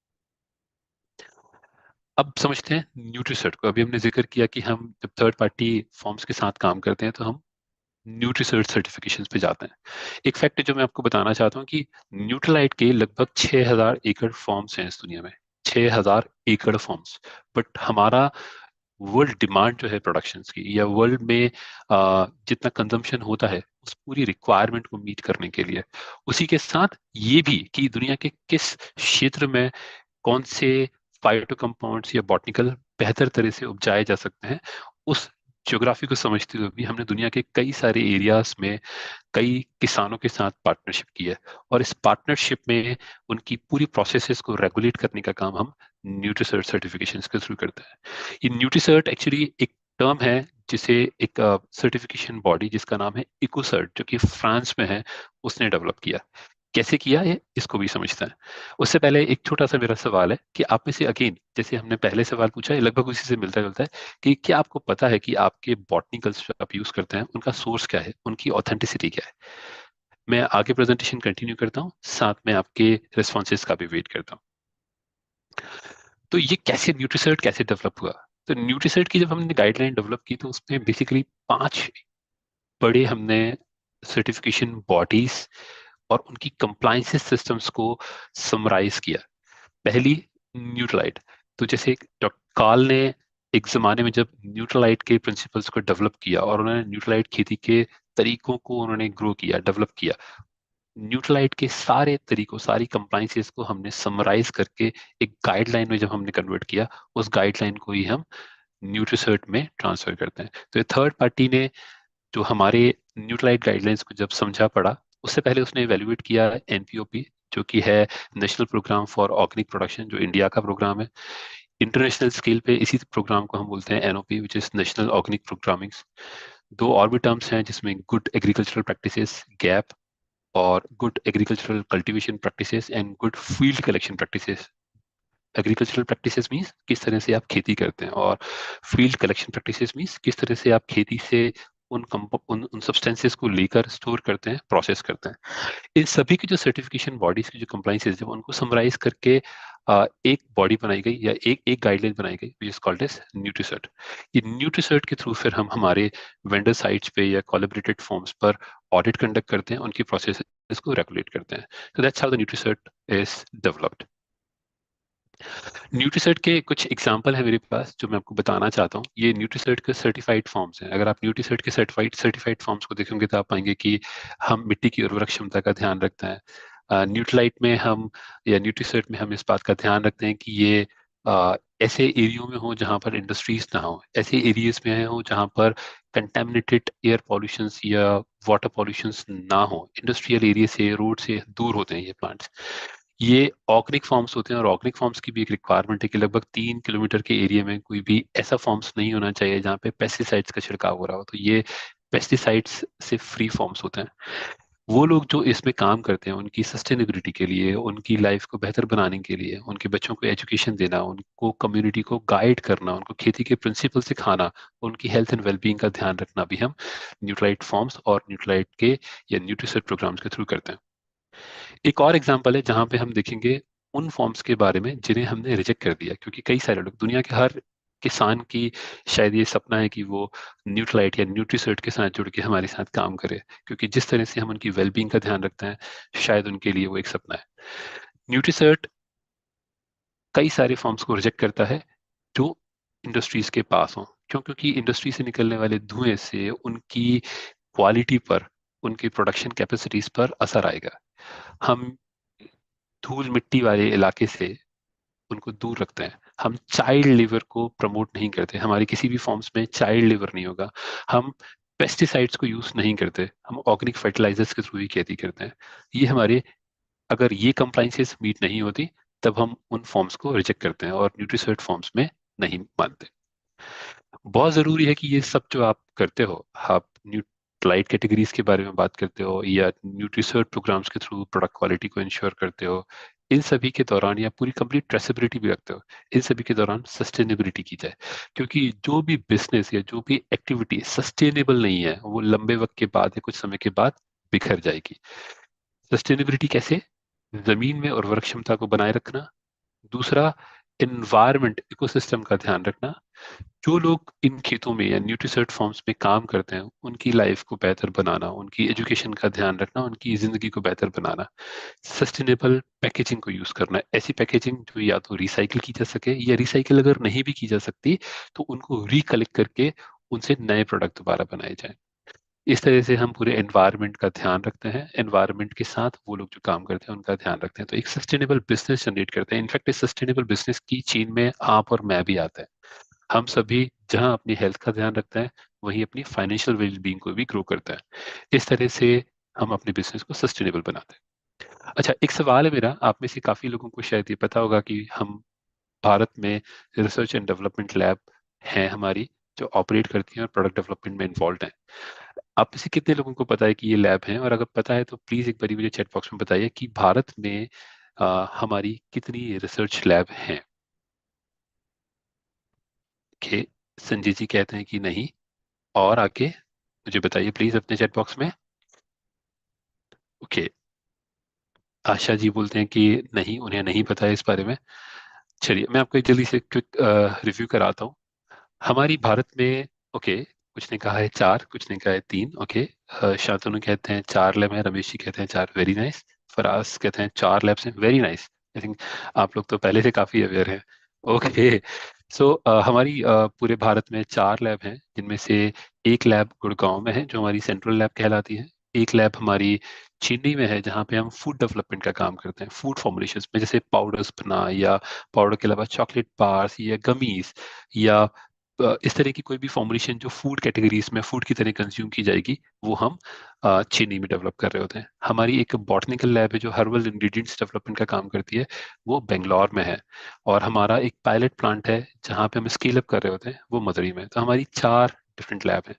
अब समझते हैं न्यूट्रीसर्ट को। अभी हमने जिक्र किया कि हम जब थर्ड पार्टी फॉर्म्स के साथ काम करते हैं तो हम न्यूट्रीसर्ट सर्टिफिकेशन पे जाते हैं। एक फैक्ट जो मैं आपको बताना चाहता हूँ कि न्यूट्रलाइट के लगभग 6000 एकड़ फॉर्म्स हैं इस दुनिया में, 6000 एकड़ फॉर्म्स। बट हमारा वर्ल्ड डिमांड जो है प्रोडक्शंस की, या वर्ल्ड में जितना कंजम्पशन होता है उस पूरी रिक्वायरमेंट को मीट करने के लिए, उसी के साथ ये भी कि दुनिया के किस क्षेत्र में कौन से फाइटो कंपाउंड्स या बॉटनिकल बेहतर तरह से उपजाए जा सकते हैं, उस ज्योग्राफी को समझते हुए भी हमने दुनिया के कई सारे एरियाज में कई किसानों के साथ पार्टनरशिप की है। और इस पार्टनरशिप में उनकी पूरी प्रोसेसेस को रेगुलेट करने का काम हम न्यूट्रीसर्ट सर्टिफिकेशन के थ्रू करते हैं। ये न्यूट्रीसर्ट एक्चुअली एक टर्म है जिसे एक सर्टिफिकेशन बॉडी जिसका नाम है इकोसर्ट, जो कि फ्रांस में है, उसने डेवलप किया। कैसे किया है इसको भी समझते हैं। उससे पहले एक छोटा सा मेरा सवाल है कि आप में से, अगेन जैसे हमने पहले सवाल पूछा है, लगभग उसी से मिलता जुलता है, कि क्या आपको पता है कि आपके बॉटनिकल्स जो आप यूज करते हैं उनका सोर्स क्या है, उनकी ऑथेंटिसिटी क्या है? मैं आगे प्रेजेंटेशन कंटिन्यू करता हूँ, साथ में आपके रिस्पॉन्सेज का भी वेट करता हूँ। तो ये कैसे न्यूट्रीसर्ट कैसे डेवलप हुआ? तो न्यूट्रीसर्ट की जब हमने गाइडलाइन डेवलप की तो उसमें बेसिकली 5 बड़े हमने सर्टिफिकेशन बॉडीज और उनकी कंप्लायंसेस सिस्टम्स को समराइज किया। पहली, न्यूट्रलाइट। तो जैसे डॉक्टर काल ने एक जमाने में जब न्यूट्रलाइट के प्रिंसिपल्स को डेवलप किया और उन्होंने न्यूट्रलाइट खेती के तरीकों को उन्होंने ग्रो किया, डेवलप किया, न्यूट्रलाइट के सारे तरीकों, सारी कंप्लायंसेस को हमने समराइज करके एक गाइडलाइन में जब हमने कन्वर्ट किया, उस गाइडलाइन को ही हम न्यूट्रीसर्ट में ट्रांसफर करते हैं। तो ये थर्ड पार्टी ने जो हमारे न्यूट्रलाइट गाइडलाइंस को जब समझा पड़ा, उससे पहले उसने इवेल्युएट किया NPOP, जो कि है national programme for organic production, जो इंडिया का प्रोग्राम है। इंटरनेशनल स्केल पे इसी प्रोग्राम को हम बोलते हैं NOP, which is national organic programming. दो और भी टर्म्स हैं जिसमें गुड एग्रीकल्चरल प्रैक्टिसेस, गैप, और good agricultural cultivation practices and good field collection practices. Agricultural practices means किस तरह से आप खेती करते हैं, और फील्ड कलेक्शन प्रैक्टिसेस मींस किस तरह से आप खेती से उन सब्सटेंसेस को लेकर स्टोर करते हैं, प्रोसेस करते हैं। इन सभी की जो सर्टिफिकेशन बॉडीज की जो कंप्लाइंसेस है, उनको समराइज करके एक बॉडी बनाई गई या एक एक गाइडलाइन बनाई गई, विच इज कॉल्ड एज न्यूट्रीसर्ट। ये न्यूट्रीसर्ट के थ्रू फिर हम हमारे वेंडर साइट्स पे या कोलैबोरेटेड फॉर्म्स पर ऑडिट कंडक्ट करते हैं, उनकी प्रोसेस को रेगुलेट करते हैं। तो that's how the Nutricert is developed. Nutricert के कुछ एग्जांपल है मेरे पास जो मैं आपको बताना चाहता हूँ। ये न्यूट्रीसर्ट के सर्टिफाइड फॉर्म्स हैं। अगर आप न्यूट्रीसर्ट के सर्टिफाइड फॉर्म्स को देखेंगे तो आप पाएंगे कि हम मिट्टी की उर्वरक क्षमता का ध्यान रखते हैं। न्यूट्रलाइट में हम, या न्यूट्रीसर्ट में हम इस बात का ध्यान रखते हैं कि ये ऐसे एरियो में हो जहाँ पर इंडस्ट्रीज ना हो, ऐसे एरियाज में हो जहाँ पर कंटेमिनेटेड एयर पॉल्यूशन या वाटर पॉल्यूशन ना हो। इंडस्ट्रियल एरिया से, रोड से दूर होते हैं ये प्लांट्स। ये ऑर्गेनिक फॉर्म्स होते हैं, और ऑर्गेनिक फॉर्म्स की भी एक रिक्वायरमेंट है कि लगभग 3 किलोमीटर के एरिया में कोई भी ऐसा फॉर्म्स नहीं होना चाहिए जहाँ पे पेस्टिसाइड्स का छिड़काव हो रहा हो। तो ये पेस्टिसाइड्स से फ्री फॉर्म्स होते हैं। वो लोग जो इसमें काम करते हैं, उनकी सस्टेनेबिलिटी के लिए, उनकी लाइफ को बेहतर बनाने के लिए, उनके बच्चों को एजुकेशन देना, उनको कम्युनिटी को गाइड करना, उनको खेती के प्रिंसिपल सिखाना, उनकी हेल्थ एंड वेलबींग का ध्यान रखना भी हम न्यूट्राइट फॉर्म्स और न्यूट्राइट के या न्यूट्रीसर्ट प्रोग्राम्स के थ्रू करते हैं। एक और एग्जांपल है जहां पे हम देखेंगे उन फॉर्म्स के बारे में जिन्हें हमने रिजेक्ट कर दिया, क्योंकि कई सारे लोग, दुनिया के हर किसान की शायद ये सपना है कि वो न्यूट्रलाइट या न्यूट्रीसर्ट के साथ जुड़ के हमारे साथ काम करे, क्योंकि जिस तरह से हम उनकी वेलबींग का ध्यान रखते हैं, शायद उनके लिए वो एक सपना है। न्यूट्रीसर्ट कई सारे फॉर्म्स को रिजेक्ट करता है जो इंडस्ट्रीज के पास हों, क्यों? क्योंकि इंडस्ट्री से निकलने वाले धुएं से उनकी क्वालिटी पर, उनकी प्रोडक्शन कैपेसिटीज पर असर आएगा। हम धूल मिट्टी वाले इलाके से उनको दूर रखते हैं। हम चाइल्ड लेबर को प्रमोट नहीं करते, हमारी किसी भी फॉर्म्स में चाइल्ड लेबर नहीं होगा। हम पेस्टिसाइड्स को यूज नहीं करते, हम ऑर्गेनिक फर्टिलाइजर्स के थ्रू ही खेती करते हैं। ये हमारे, अगर ये कंप्लाइंसेस मीट नहीं होती तब हम उन फॉर्म्स को रिजेक्ट करते हैं और न्यूट्रिसर्ट फॉर्म्स में नहीं मानते। बहुत जरूरी है कि ये सब जो आप करते हो, आप न्यूट्राइट कैटेगरीज के बारे में बात करते हो या न्यूट्रिसर्ट प्रोग्राम्स के थ्रू प्रोडक्ट क्वालिटी को इंश्योर करते हो, इन सभी के दौरान, या पूरी कंप्लीट ट्रेसेबिलिटी भी रखते हो, इन सभी के दौरान सस्टेनेबिलिटी की जाए। क्योंकि जो भी बिजनेस या जो भी एक्टिविटी सस्टेनेबल नहीं है वो लंबे वक्त के बाद या कुछ समय के बाद बिखर जाएगी। सस्टेनेबिलिटी कैसे? जमीन में उर्वरक क्षमता को बनाए रखना। दूसरा, एनवायरमेंट इकोसिस्टम का ध्यान रखना। जो लोग इन खेतों में या न्यूट्रिसर्ट फॉर्म्स में काम करते हैं उनकी लाइफ को बेहतर बनाना, उनकी एजुकेशन का ध्यान रखना, उनकी जिंदगी को बेहतर बनाना। सस्टेनेबल पैकेजिंग को यूज करना, ऐसी पैकेजिंग जो या तो रिसाइकिल की जा सके, या रिसाइकिल अगर नहीं भी की जा सकती तो उनको रिकलेक्ट करके उनसे नए प्रोडक्ट दोबारा बनाए जाएं। इस तरह से हम पूरे एनवायरनमेंट का ध्यान रखते हैं, एनवायरनमेंट के साथ वो लोग जो काम करते हैं उनका ध्यान रखते हैं, तो एक सस्टेनेबल बिजनेस जनरेट करते हैं। इनफैक्ट इस सस्टेनेबल बिजनेस की चेन में आप और मैं भी आते हैं। हम सभी जहां अपनी हेल्थ का ध्यान रखते हैं वहीं अपनी फाइनेंशियल वेलबींग को भी ग्रो करते हैं। इस तरह से हम अपने बिजनेस को सस्टेनेबल बनाते हैं। अच्छा, एक सवाल है मेरा, आप में से काफी लोगों को शायद ये पता होगा कि हम भारत में रिसर्च एंड डेवलपमेंट लैब हैं हमारी, जो ऑपरेट करती हैं और प्रोडक्ट डेवलपमेंट में इन्वॉल्व हैं। आप में से कितने लोगों को पता है कि ये लैब हैं? और अगर पता है तो प्लीज एक बार मुझे चैट बॉक्स में बताइए कि भारत में हमारी कितनी रिसर्च लैब हैं। ओके, संजय जी कहते हैं कि नहीं। और आगे मुझे बताइए प्लीज अपने चैट बॉक्स में। ओके, आशा जी बोलते हैं कि नहीं, उन्हें नहीं पता है इस बारे में। चलिए मैं आपको एक जल्दी से क्विक रिव्यू कराता हूँ हमारी भारत में। ओके, कुछ ने कहा है चार, कुछ ने कहा है तीन। ओके, शांतनु कहते हैं चार लैब है, रमेश जी कहते हैं चार, वेरी नाइस। फराज कहते हैं चार लैब्स हैं, वेरी नाइस। आई थिंक आप लोग तो पहले से काफी अवेयर हैं। ओके, सो हमारी पूरे भारत में चार लैब हैं, जिनमें से एक लैब गुड़गांव में है जो हमारी सेंट्रल लैब कहलाती है। एक लैब हमारी चेन्नई में है जहाँ पे हम फूड डेवलपमेंट का काम करते हैं, फूड फॉर्मुलेशन में, जैसे पाउडर्स बना, या पाउडर के अलावा चॉकलेट बार्स या गमीज, या इस तरह की कोई भी फॉर्मुलेशन जो फूड कैटेगरीज में फूड की तरह कंज्यूम की जाएगी, वो हम चीनी में डेवलप कर रहे होते हैं। हमारी एक बॉटनिकल लैब है जो हर्बल इंग्रेडिएंट्स डेवलपमेंट का काम करती है, वो बेंगलोर में है। और हमारा एक पायलट प्लांट है जहाँ पे हम स्केल अप कर रहे होते हैं, वो मदुरई में है। तो हमारी चार डिफरेंट लैब हैं।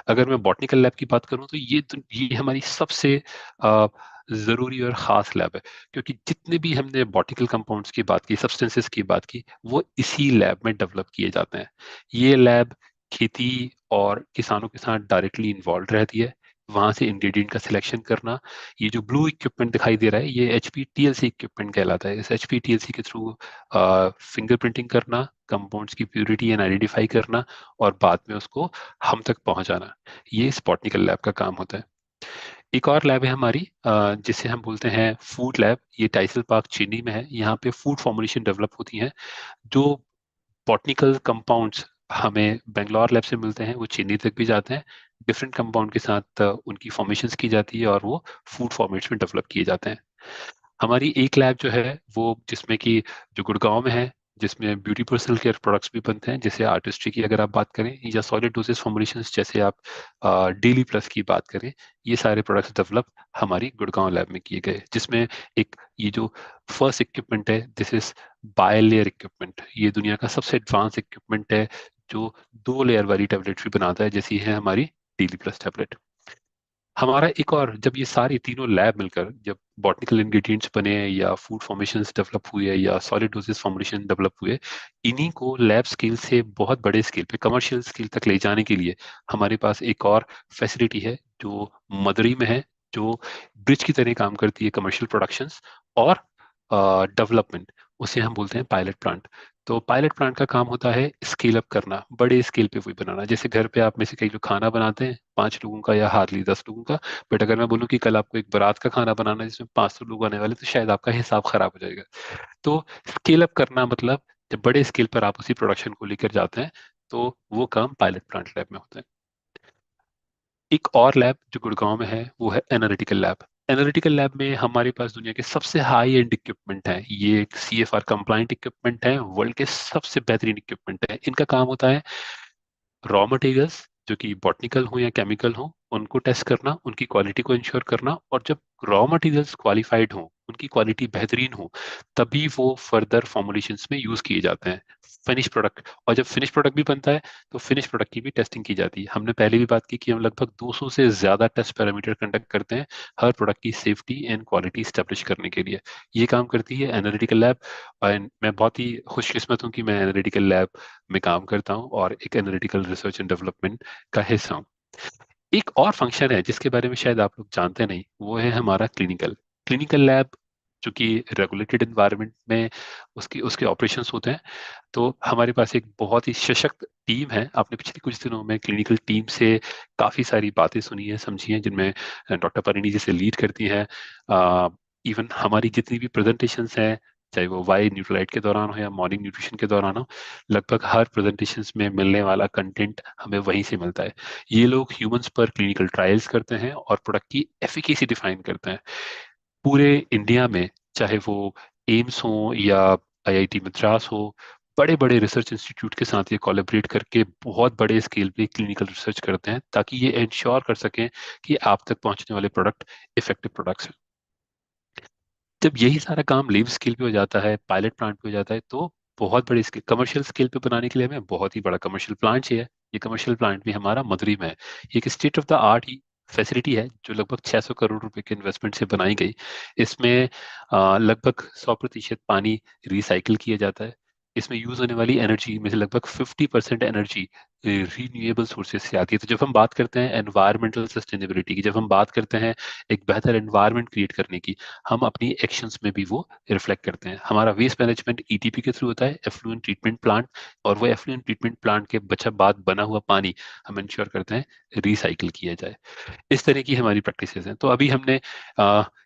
अगर मैं बॉटनिकल लैब की बात करूं तो ये हमारी सबसे अ, जरूरी और खास लैब है, क्योंकि जितने भी हमने बॉटनिकल कंपाउंड्स की बात की, सब्सटेंसेस की बात की, वो इसी लैब में डेवलप किए जाते हैं। ये लैब खेती और किसानों के साथ डायरेक्टली इन्वॉल्व रहती है। वहां से इंग्रेडिएंट का सिलेक्शन करना, ये जो ब्लू इक्विपमेंट दिखाई दे रहा है ये HPTLC इक्विपमेंट कहलाता है। इस HPTLC के थ्रू फिंगरप्रिंटिंग करना, कंपाउंड्स की प्योरिटी एंड आइडेंटिफाई करना, और बाद में उसको हम तक पहुंचाना, ये इस बॉटनिकल लैब का काम होता है। एक और लैब है हमारी जिसे हम बोलते हैं फूड लैब। ये टाइसल पार्क चेन्नई में है। यहाँ पे फूड फॉर्मुलेशन डेवलप होती हैं। जो बॉटनिकल कंपाउंड्स हमें बेंगलोर लैब से मिलते हैं वो चेन्नई तक भी जाते हैं। डिफरेंट कंपाउंड के साथ उनकी फॉर्मेशंस की जाती है और वो फूड फॉर्मेट्स में डेवलप किए जाते हैं। हमारी एक लैब जो है वो, जिसमें कि जो गुड़गांव में है, जिसमें ब्यूटी पर्सनल केयर प्रोडक्ट्स भी बनते हैं, जैसे आर्टिस्ट्री की अगर आप बात करें, या सॉलिड डोसेज फॉर्मुलेशंस जैसे आप डेली प्लस की बात करें, ये सारे प्रोडक्ट्स डेवलप हमारी गुड़गांव लैब में किए गए। जिसमें एक ये जो फर्स्ट इक्विपमेंट है, दिस इज बायलेयर इक्विपमेंट। ये दुनिया का सबसे एडवांस इक्विपमेंट है जो 2 लेयर वाली टेबलेट भी बनाता है, जैसी है हमारी डेली प्लस टेबलेट। हमारा एक और, जब ये सारी तीनों लैब मिलकर जब बॉटनिकल इंग्रेडिएंट्स बने, या फूड फॉर्मेशंस डेवलप हुए, या सॉलिड डोसेज फॉर्मुलेशन डेवलप हुए, इन्हीं को लैब स्केल से बहुत बड़े स्केल पे, कमर्शियल स्केल तक ले जाने के लिए हमारे पास एक और फैसिलिटी है जो मदुरई में है, जो ब्रिज की तरह काम करती है कमर्शियल प्रोडक्शंस और डेवलपमेंट। उसे हम बोलते हैं पायलट प्लांट। तो पायलट प्लांट का काम होता है स्केल अप करना, बड़े स्केल पे वही बनाना। जैसे घर पे आप में से कई लोग खाना बनाते हैं 5 लोगों का या हार्डली 10 लोगों का, बट अगर मैं बोलूँ कि कल आपको एक बारात का खाना बनाना है जिसमें 500 लोग आने वाले, तो शायद आपका हिसाब खराब हो जाएगा। तो स्केल अप करना मतलब जब बड़े स्केल पर आप उसी प्रोडक्शन को लेकर जाते हैं, तो वो काम पायलट प्लांट लैब में होता है। एक और लैब जो गुड़गांव में है वो है एनालिटिकल लैब। एनालिटिकल लैब में हमारे पास दुनिया के सबसे हाई एंड इक्विपमेंट है। ये एक CFR कंप्लाइंट इक्विपमेंट है, वर्ल्ड के सबसे बेहतरीन इक्विपमेंट है। इनका काम होता है रॉ मटेरियल्स जो कि बॉटनिकल हो या केमिकल हो उनको टेस्ट करना, उनकी क्वालिटी को इंश्योर करना, और जब रॉ मटेरियल्स क्वालिफाइड हो, उनकी क्वालिटी बेहतरीन हो, तभी वो फर्दर फॉर्मुलेशंस में यूज किए जाते हैं फिनिश प्रोडक्ट। और जब फिनिश प्रोडक्ट भी बनता है तो फिनिश प्रोडक्ट की भी टेस्टिंग की जाती है। हमने पहले भी बात की कि हम लगभग 200 से ज्यादा टेस्ट पैरामीटर कंडक्ट करते हैं हर प्रोडक्ट की सेफ्टी एंड क्वालिटी स्टैब्लिश करने के लिए। ये काम करती है एनालिटिकल लैब। और मैं बहुत ही खुशकिस्मत हूँ कि मैं एनालिटिकल लैब में काम करता हूँ और एक एनालिटिकल रिसर्च एंड डेवलपमेंट का हिस्सा हूँ। एक और फंक्शन है जिसके बारे में शायद आप लोग जानते नहीं, वो है हमारा क्लिनिकल क्लिनिकल लैब, जो कि रेगुलेटेड एनवायरनमेंट में उसकी उसके ऑपरेशंस होते हैं। तो हमारे पास एक बहुत ही सशक्त टीम है। आपने पिछले कुछ दिनों में क्लिनिकल टीम से काफ़ी सारी बातें सुनी है, समझी हैं, जिनमें डॉक्टर परिणी जी से लीड करती हैं। इवन हमारी जितनी भी प्रेजेंटेशंस हैं, चाहे वो वाई न्यूट्रलाइट के दौरान हो या मॉर्निंग न्यूट्रिशन के दौरान हो, लगभग हर प्रेजेंटेशंस में मिलने वाला कंटेंट हमें वहीं से मिलता है। ये लोग ह्यूमंस पर क्लिनिकल ट्रायल्स करते हैं और प्रोडक्ट की एफिकेसी डिफाइन करते हैं पूरे इंडिया में, चाहे वो एम्स हो या IIT मद्रास हो। बड़े बड़े रिसर्च इंस्टीट्यूट के साथ ये कोलैबोरेट करके बहुत बड़े स्केल पे क्लिनिकल रिसर्च करते हैं ताकि ये इंश्योर कर सकें कि आप तक पहुंचने वाले प्रोडक्ट इफेक्टिव प्रोडक्ट्स हैं। जब यही सारा काम लेब स्केल पे हो जाता है, पायलट प्लांट पे हो जाता है, तो बहुत बड़े स्केल कमर्शियल स्केल पे बनाने के लिए हमें बहुत ही बड़ा कमर्शियल प्लांट चाहिए। ये कमर्शियल प्लांट भी हमारा मदुरई में है। ये एक state of the art he facility है जो लगभग 600 करोड़ रुपए के इन्वेस्टमेंट से बनाई गई। इसमें लगभग 100% पानी रिसाइकिल किया जाता है। इसमें यूज होने वाली एनर्जी में से लगभग 50% एनर्जी रीन्यूएबल सोर्सेज से आती है। तो जब हम बात करते हैं एनवायरमेंटल सस्टेनेबिलिटी की, जब हम बात करते हैं एक बेहतर एनवायरनमेंट क्रिएट करने की, हम अपनी एक्शंस में भी वो रिफ्लेक्ट करते हैं। हमारा वेस्ट मैनेजमेंट ETP के थ्रू होता है, एफ्लुएंट ट्रीटमेंट प्लांट, और वो एफ्लुएंट ट्रीटमेंट प्लांट के बचा बाद बना हुआ पानी हम इंश्योर करते हैं रिसाइकिल किया जाए। इस तरह की हमारी प्रैक्टिसेस हैं। तो अभी हमने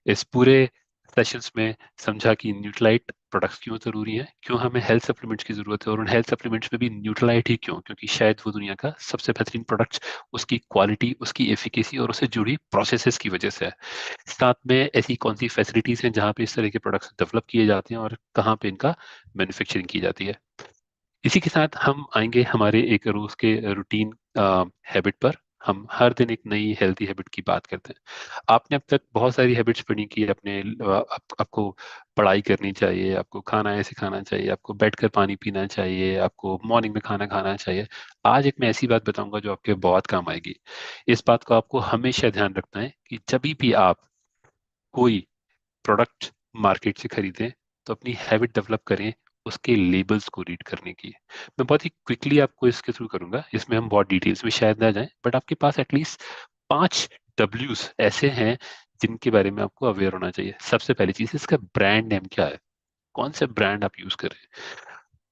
इस पूरे सेशंस में समझा कि न्यूट्रलाइट प्रोडक्ट्स क्यों जरूरी हैं, क्यों हमें हेल्थ सप्लीमेंट्स की जरूरत है, और उन हेल्थ सप्लीमेंट्स में भी न्यूट्रलाइट ही क्यों, क्योंकि शायद वो दुनिया का सबसे बेहतरीन प्रोडक्ट्स उसकी क्वालिटी, उसकी एफिकेसी और उससे जुड़ी प्रोसेसेस की वजह से है। साथ में ऐसी कौन सी फैसिलिटीज हैं जहाँ पे इस तरह के प्रोडक्ट्स डेवलप किए जाते हैं और कहाँ पे इनका मैन्युफैक्चरिंग की जाती है। इसी के साथ हम आएंगे हमारे एक रोज के रूटीन हैबिट पर। हम हर दिन एक नई हेल्थी हैबिट की बात करते हैं। आपने अब तक बहुत सारी हैबिट्स पढ़ी की अपने आपको पढ़ाई करनी चाहिए, आपको खाना ऐसे खाना चाहिए, आपको बैठकर पानी पीना चाहिए, आपको मॉर्निंग में खाना खाना चाहिए। आज एक मैं ऐसी बात बताऊंगा जो आपके बहुत काम आएगी। इस बात को आपको हमेशा ध्यान रखना है कि जब भी आप कोई प्रोडक्ट मार्केट से खरीदें तो अपनी हैबिट डेवलप करें उसके लेबल्स को रीड करने की। मैं बहुत ही क्विकली आपको इसके थ्रू करूंगा, इसमें हम बहुत डिटेल्स में शायद ना जाएं, बट आपके पास एटलीस्ट 5 Ws ऐसे हैं जिनके बारे में आपको अवेयर होना चाहिए। सबसे पहली चीज, इसका ब्रांड नेम क्या है, कौन सा ब्रांड आप यूज कर रहे हैं।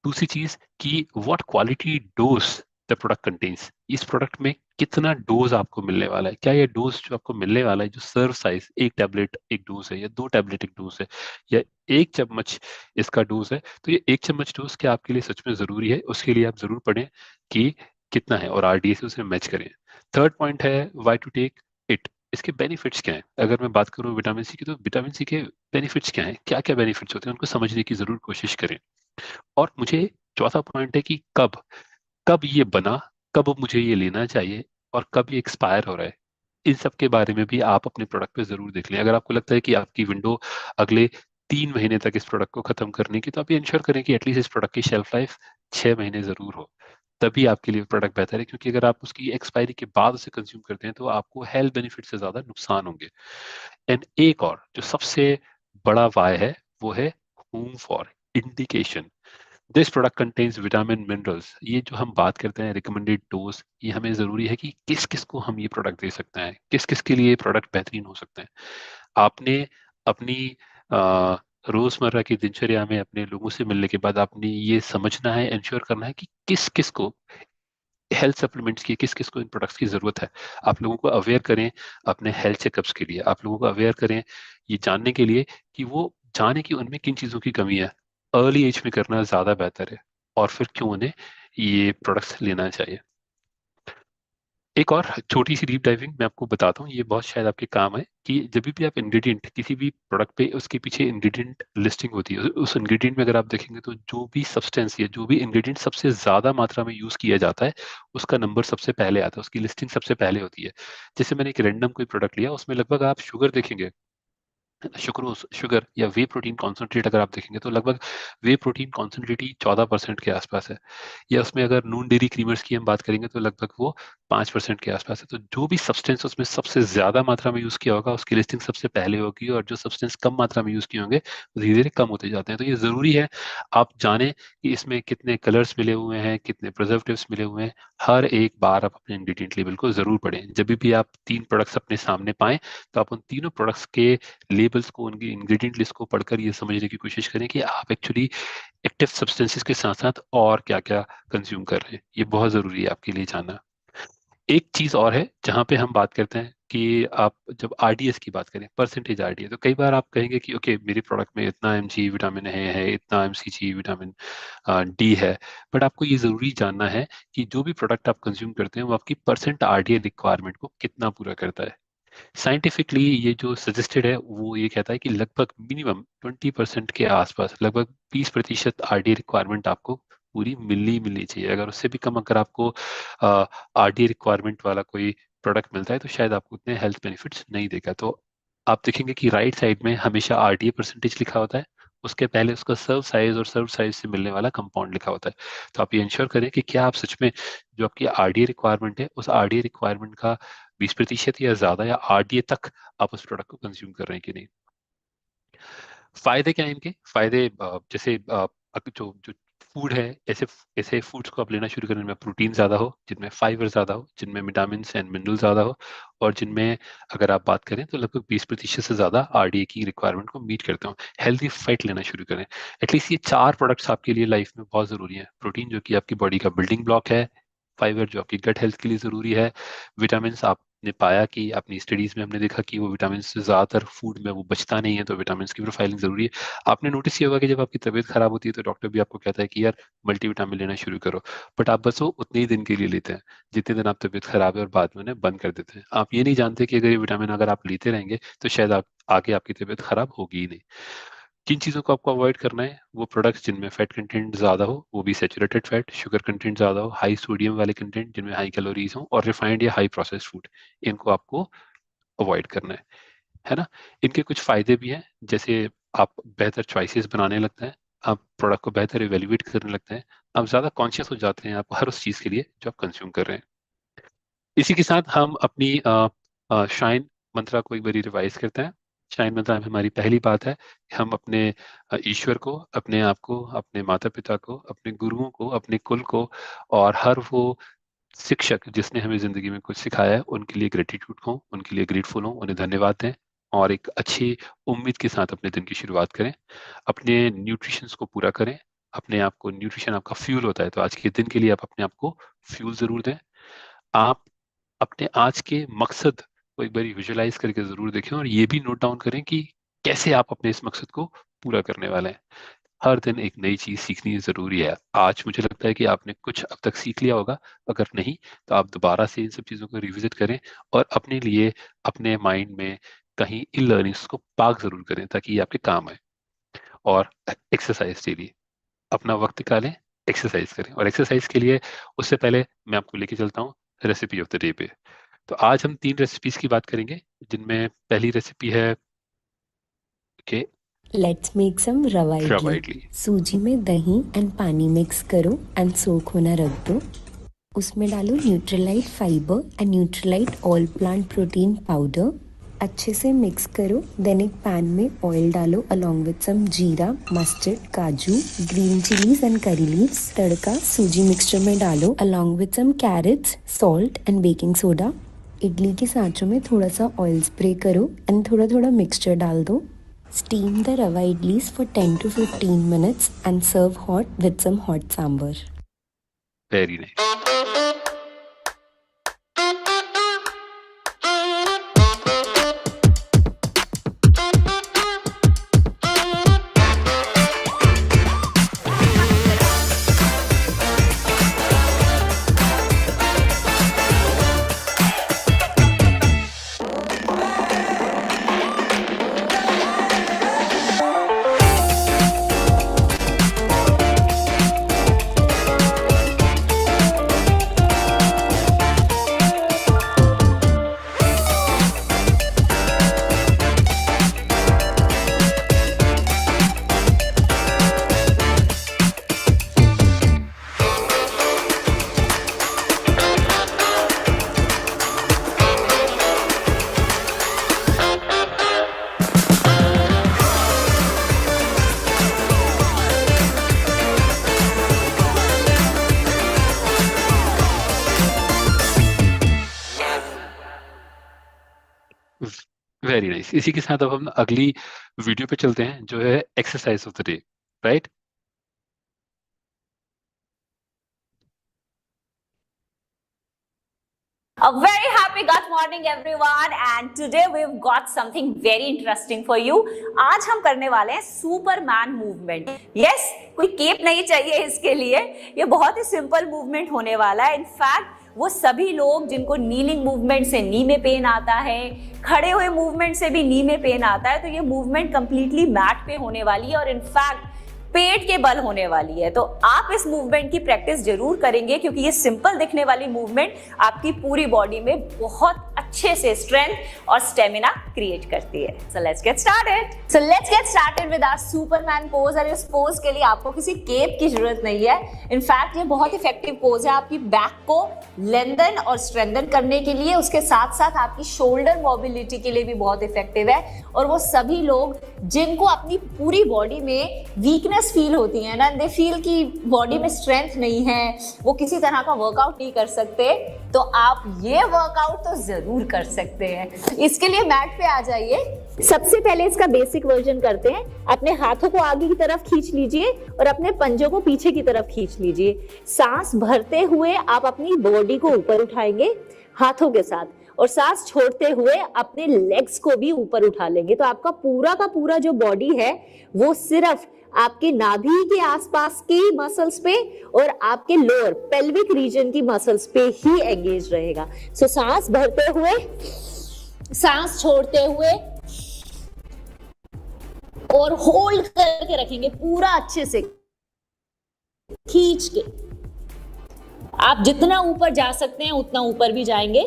दूसरी चीज कि what quality dose the product contains, इस प्रोडक्ट में कितना डोज आपको मिलने वाला है। क्या ये डोज जो आपको मिलने वाला है, जो सर्व साइज, 1 टैबलेट एक डोज है या 2 टैबलेट एक डोज है या 1 चम्मच इसका डोज है, तो ये 1 चम्मच डोज क्या आपके लिए सच में जरूरी है, उसके लिए आप जरूर पढ़ें कि कितना है और RDA से उसे मैच करें। थर्ड पॉइंट है वाई टू टेक इट, इसके बेनिफिट्स क्या हैं। अगर मैं बात करूं विटामिन सी की, तो विटामिन सी के बेनिफिट्स क्या हैं, क्या क्या बेनिफिट्स होते हैं, उनको समझने की जरूर कोशिश करें। और मुझे चौथा पॉइंट है कि कब कब ये बना, कब मुझे ये लेना चाहिए, और कब ये एक्सपायर हो रहा है। इन सब के बारे में भी आप अपने प्रोडक्ट पे जरूर देख लें। अगर आपको लगता है कि आपकी विंडो अगले 3 महीने तक इस प्रोडक्ट को खत्म करने की, तो आप ये इंश्योर करें कि एटलीस्ट इस प्रोडक्ट की शेल्फ लाइफ 6 महीने जरूर हो। तभी आपके लिए प्रोडक्ट बेहतर है, क्योंकि अगर आप उसकी एक्सपायरी के बाद उसे कंज्यूम करते हैं तो आपको हेल्थ बेनिफिट से ज्यादा नुकसान होंगे। एंड एक और जो सबसे बड़ा वाय है वो है home for indication. This product contains vitamin minerals. ये जो हम बात करते हैं रिकमेंडेड डोज, ये हमें जरूरी है कि किस किस को हम ये प्रोडक्ट दे सकते हैं, किस किस के लिए ये प्रोडक्ट बेहतरीन हो सकते हैं। आपने अपनी रोजमर्रा की दिनचर्या में अपने लोगों से मिलने के बाद आपने ये समझना है, इंश्योर करना है कि किस किस को हेल्थ सप्लीमेंट्स की, किस किस को इन प्रोडक्ट्स की जरूरत है। आप लोगों को अवेयर करें अपने हेल्थ चेकअप्स के लिए, आप लोगों को अवेयर करें ये जानने के लिए कि वो जाने कि उनमें किन चीज़ों की कमी है। अर्ली एज में करना ज़्यादा बेहतर है, और फिर क्यों उन्हें ये प्रोडक्ट्स लेना चाहिए। एक और छोटी सी डीप डाइविंग मैं आपको बताता हूँ, ये बहुत शायद आपके काम है, कि जब भी आप इंग्रेडिएंट किसी भी प्रोडक्ट पे उसके पीछे इंग्रेडिएंट लिस्टिंग होती है, उस इंग्रेडिएंट में अगर आप देखेंगे तो जो भी सब्सटेंस या जो भी इंग्रेडिएंट सबसे ज्यादा मात्रा में यूज किया जाता है उसका नंबर सबसे पहले आता है, उसकी लिस्टिंग सबसे पहले होती है। जैसे मैंने एक रैंडम कोई प्रोडक्ट लिया, उसमें लगभग आप शुगर देखेंगे, शुक्रोज शुगर या वे प्रोटीन कॉन्सेंट्रेट अगर आप देखेंगे तो लगभग वे प्रोटीन कॉन्सेंट्रेट ही 14% के आसपास है। या उसमें अगर नून डेयरी क्रीमर्स की हम बात करेंगे तो लगभग वो 5% के आसपास है। तो जो भी सब्सटेंस उसमें सबसे ज्यादा मात्रा में यूज किया होगा उसकी लिस्टिंग सबसे पहले होगी, और जो सब्सटेंस कम मात्रा में यूज किए होंगे वो धीरे धीरे कम होते जाते हैं। तो ये जरूरी है आप जानें कि इसमें कितने कलर्स मिले हुए हैं, कितने प्रिजर्वेटिव्स मिले हुए हैं। हर एक बार आप अपने इंग्रेडिएंट लेबल को जरूर पढ़ें। जब भी आप 3 प्रोडक्ट्स अपने सामने पाएं तो आप उन तीनों प्रोडक्ट्स के लेबल्स को, उनकी इंग्रेडिएंट लिस्ट को पढ़कर ये समझने की कोशिश करें कि आप एक्चुअली एक्टिव सब्सटेंसेस के साथ साथ और क्या क्या कंज्यूम कर रहे हैं। ये बहुत जरूरी है आपके लिए जानना। एक चीज और है जहां पे हम बात करते हैं कि आप जब आरडीएस की बात करें, परसेंटेज आरडीएस, तो कई बार आप कहेंगे कि ओके मेरे प्रोडक्ट में इतना एमजी विटामिन है, इतना एमसीजी विटामिन डी है। बट आपको ये जरूरी जानना है कि जो भी प्रोडक्ट आप कंज्यूम करते हैं वो आपकी परसेंट आरडीए रिक्वायरमेंट को कितना पूरा करता है। साइंटिफिकली ये जो सजेस्टेड है वो ये कहता है कि लगभग मिनिमम 20% के आसपास, लगभग 20% आरडीए रिक्वायरमेंट आपको पूरी मिलनी चाहिए। अगर उससे भी कम अगर आपको आरडीए रिक्वायरमेंट वाला कोई प्रोडक्ट मिलता है तो शायद आपको उतने हेल्थ बेनिफिट्स नहीं देगा। तो आप देखेंगे कि राइट साइड में हमेशा आरडीए परसेंटेज लिखा होता है, उसके पहले उसका सर्व साइज और सर्व साइज से मिलने वाला कंपाउंड लिखा होता है। तो आप ये इंश्योर करें कि क्या आप सच में जो आपकी आरडीए रिक्वायरमेंट है उस आरडीए रिक्वायरमेंट का 20% या ज्यादा या आरडीए तक आप उस प्रोडक्ट को कंज्यूम कर रहे हैं कि नहीं। फायदे क्या है इनके? फायदे जैसे जो जो फूड है, ऐसे ऐसे फूड्स को आप लेना शुरू करें जिनमें प्रोटीन ज्यादा हो, जिनमें फाइबर ज्यादा हो, जिनमें विटामिन एंड मिनरल ज्यादा हो, और जिनमें अगर आप बात करें तो लगभग 20% से ज्यादा आरडीए की रिक्वायरमेंट को मीट करते हो। हेल्दी फैट लेना शुरू करें। एटलीस्ट ये 4 प्रोडक्ट्स आपके लिए लाइफ में बहुत जरूरी है। प्रोटीन जो कि आपकी बॉडी का बिल्डिंग ब्लॉक है, फाइबर जो आपकी गट हेल्थ के लिए जरूरी है, विटामिन आपने पाया कि अपनी स्टडीज में हमने देखा कि वो विटामिन से ज्यादातर फूड में वो बचता नहीं है, तो विटामिन की प्रोफाइलिंग जरूरी है। आपने नोटिस किया होगा कि जब आपकी तबीयत खराब होती है तो डॉक्टर भी आपको कहता है कि यार मल्टीविटामिन लेना शुरू करो, बट आप बस वो उतने ही दिन के लिए लेते हैं जितने दिन आप तबीयत खराब है और बाद में उन्हें बंद कर देते हैं। आप ये नहीं जानते कि अगर ये विटामिन अगर आप लेते रहेंगे तो शायद आप आगे आपकी तबीयत खराब होगी ही नहीं। किन चीज़ों को आपको अवॉइड करना है? वो प्रोडक्ट्स जिनमें फैट कंटेंट ज़्यादा हो, वो भी सैचुरेटेड फैट, शुगर कंटेंट ज़्यादा हो, हाई सोडियम वाले कंटेंट जिनमें हाई कैलोरीज हो, और रिफाइंड या हाई प्रोसेस्ड फूड, इनको आपको अवॉइड करना है ना। इनके कुछ फायदे भी हैं, जैसे आप बेहतर चॉइसेस बनाने लगते हैं, आप प्रोडक्ट को बेहतर इवेल्युएट करने लगते हैं, आप ज़्यादा कॉन्शियस हो जाते हैं आप हर उस चीज़ के लिए जो आप कंज्यूम कर रहे हैं। इसी के साथ हम अपनी शाइन मंत्रा को एक बार रिवाइज करते हैं। शाइन मंत्रा में हमारी पहली बात है कि हम अपने ईश्वर को, अपने आप को, अपने माता पिता को, अपने गुरुओं को, अपने कुल को, और हर वो शिक्षक जिसने हमें जिंदगी में कुछ सिखाया है उनके लिए ग्रेटिट्यूड हो, उनके लिए ग्रेटफुल हो, उन्हें धन्यवाद दें, और एक अच्छी उम्मीद के साथ अपने दिन की शुरुआत करें। अपने न्यूट्रिशंस को पूरा करें। अपने आप को, न्यूट्रिशन आपका फ्यूल होता है, तो आज के दिन के लिए आप अपने आप को फ्यूल जरूर दें। आप अपने आज के मकसद को एक बार विजुलाइज करके जरूर देखें, और ये भी नोट डाउन करें कि कैसे आप अपने इस मकसद को पूरा करने वाले हैं। हर दिन एक नई चीज सीखनी जरूरी है। आज मुझे लगता है कि आपने कुछ अब तक सीख लिया होगा, अगर नहीं तो आप दोबारा से इन सब चीजों को रिविजिट करें और अपने लिए, अपने माइंड में कहीं इन लर्निंग्स को पार्क जरूर करें ताकि ये आपके काम आए। और एक्सरसाइज डेली अपना वक्त निकालें, एक्सरसाइज करें। और एक्सरसाइज के लिए उससे पहले मैं आपको लेके चलता हूँ रेसिपी ऑफ द डे पे। तो आज हम 3 रेसिपीज की बात करेंगे, जिनमें पहली रेसिपी है कि लेट्स मेक सम रवा रवा इडली। इडली। सूजी में दही एंड पानी मिक्स करो एंड सोक होना रख दो। उसमें डालो Nutrilite fibre and Nutrilite all plant protein powder. अच्छे से मिक्स करो। देन एक पैन में ऑयल डालो along with some jeera, mustard, kaju, green chillies and curry leaves. तड़का सूजी मिक्सचर में डालो along with some carrots, salt and baking soda. Idli के सांचों में थोड़ा सा ऑयल स्प्रे करो एंड थोड़ा थोड़ा मिक्सचर डाल दो। Steam the rava idlis for 10 to 15 minutes and serve hot with some hot sambar. Very nice. Very nice. इसी के साथ अब हम अगली वीडियो पे चलते हैं जो है exercise of the day, right? A very happy good morning everyone and today we've got something very interesting for you. आज हम करने वाले हैं सुपरमैन मूवमेंट। यस, कोई केप नहीं चाहिए इसके लिए, ये बहुत ही सिंपल मूवमेंट होने वाला है। इनफैक्ट वो सभी लोग जिनको नीलिंग मूवमेंट से नी में पेन आता है, खड़े हुए मूवमेंट से भी नी में पेन आता है, तो ये मूवमेंट कंप्लीटली मैट पे होने वाली है और इनफैक्ट पेट के बल होने वाली है। तो आप इस मूवमेंट की प्रैक्टिस जरूर करेंगे क्योंकि ये सिंपल दिखने वाली मूवमेंट आपकी पूरी बॉडी में बहुत अच्छे से स्ट्रेंथ और स्टेमिना क्रिएट करती है। So let's get started with our superman pose. और इस पोज के लिए आपको किसी केप की जरूरत नहीं है। इनफैक्ट ये बहुत इफेक्टिव पोज है आपकी बैक को लेंथन और स्ट्रेंथन करने के लिए, उसके साथ साथ आपकी शोल्डर मोबिलिटी के लिए भी बहुत इफेक्टिव है। और वो सभी लोग जिनको अपनी पूरी बॉडी में वीकनेस फील होती है ना, दे फील कि बॉडी में स्ट्रेंथ नहीं है, वो किसी तरह का वर्कआउट नहीं कर सकते, तो आप ये वर्कआउट तो जरूर कर सकते हैं। इसके लिए मैट पे आ जाइए। सबसे पहले इसका बेसिक वर्जन करते हैं। अपने हाथों को आगे की तरफ खींच लीजिए और अपने पंजों को पीछे की तरफ खींच लीजिए। सांस भरते हुए आप अपनी बॉडी को ऊपर उठाएंगे हाथों के साथ, और सांस छोड़ते हुए अपने लेग्स को भी ऊपर उठा लेंगे। तो आपका पूरा का पूरा जो बॉडी है वो सिर्फ आपके नाभि के आसपास की मसल्स पे और आपके लोअर पेल्विक रीजन की मसल्स पे ही एंगेज रहेगा। सो सांस भरते हुए, सांस छोड़ते हुए और होल्ड करके रखेंगे पूरा अच्छे से खींच के। आप जितना ऊपर जा सकते हैं उतना ऊपर भी जाएंगे।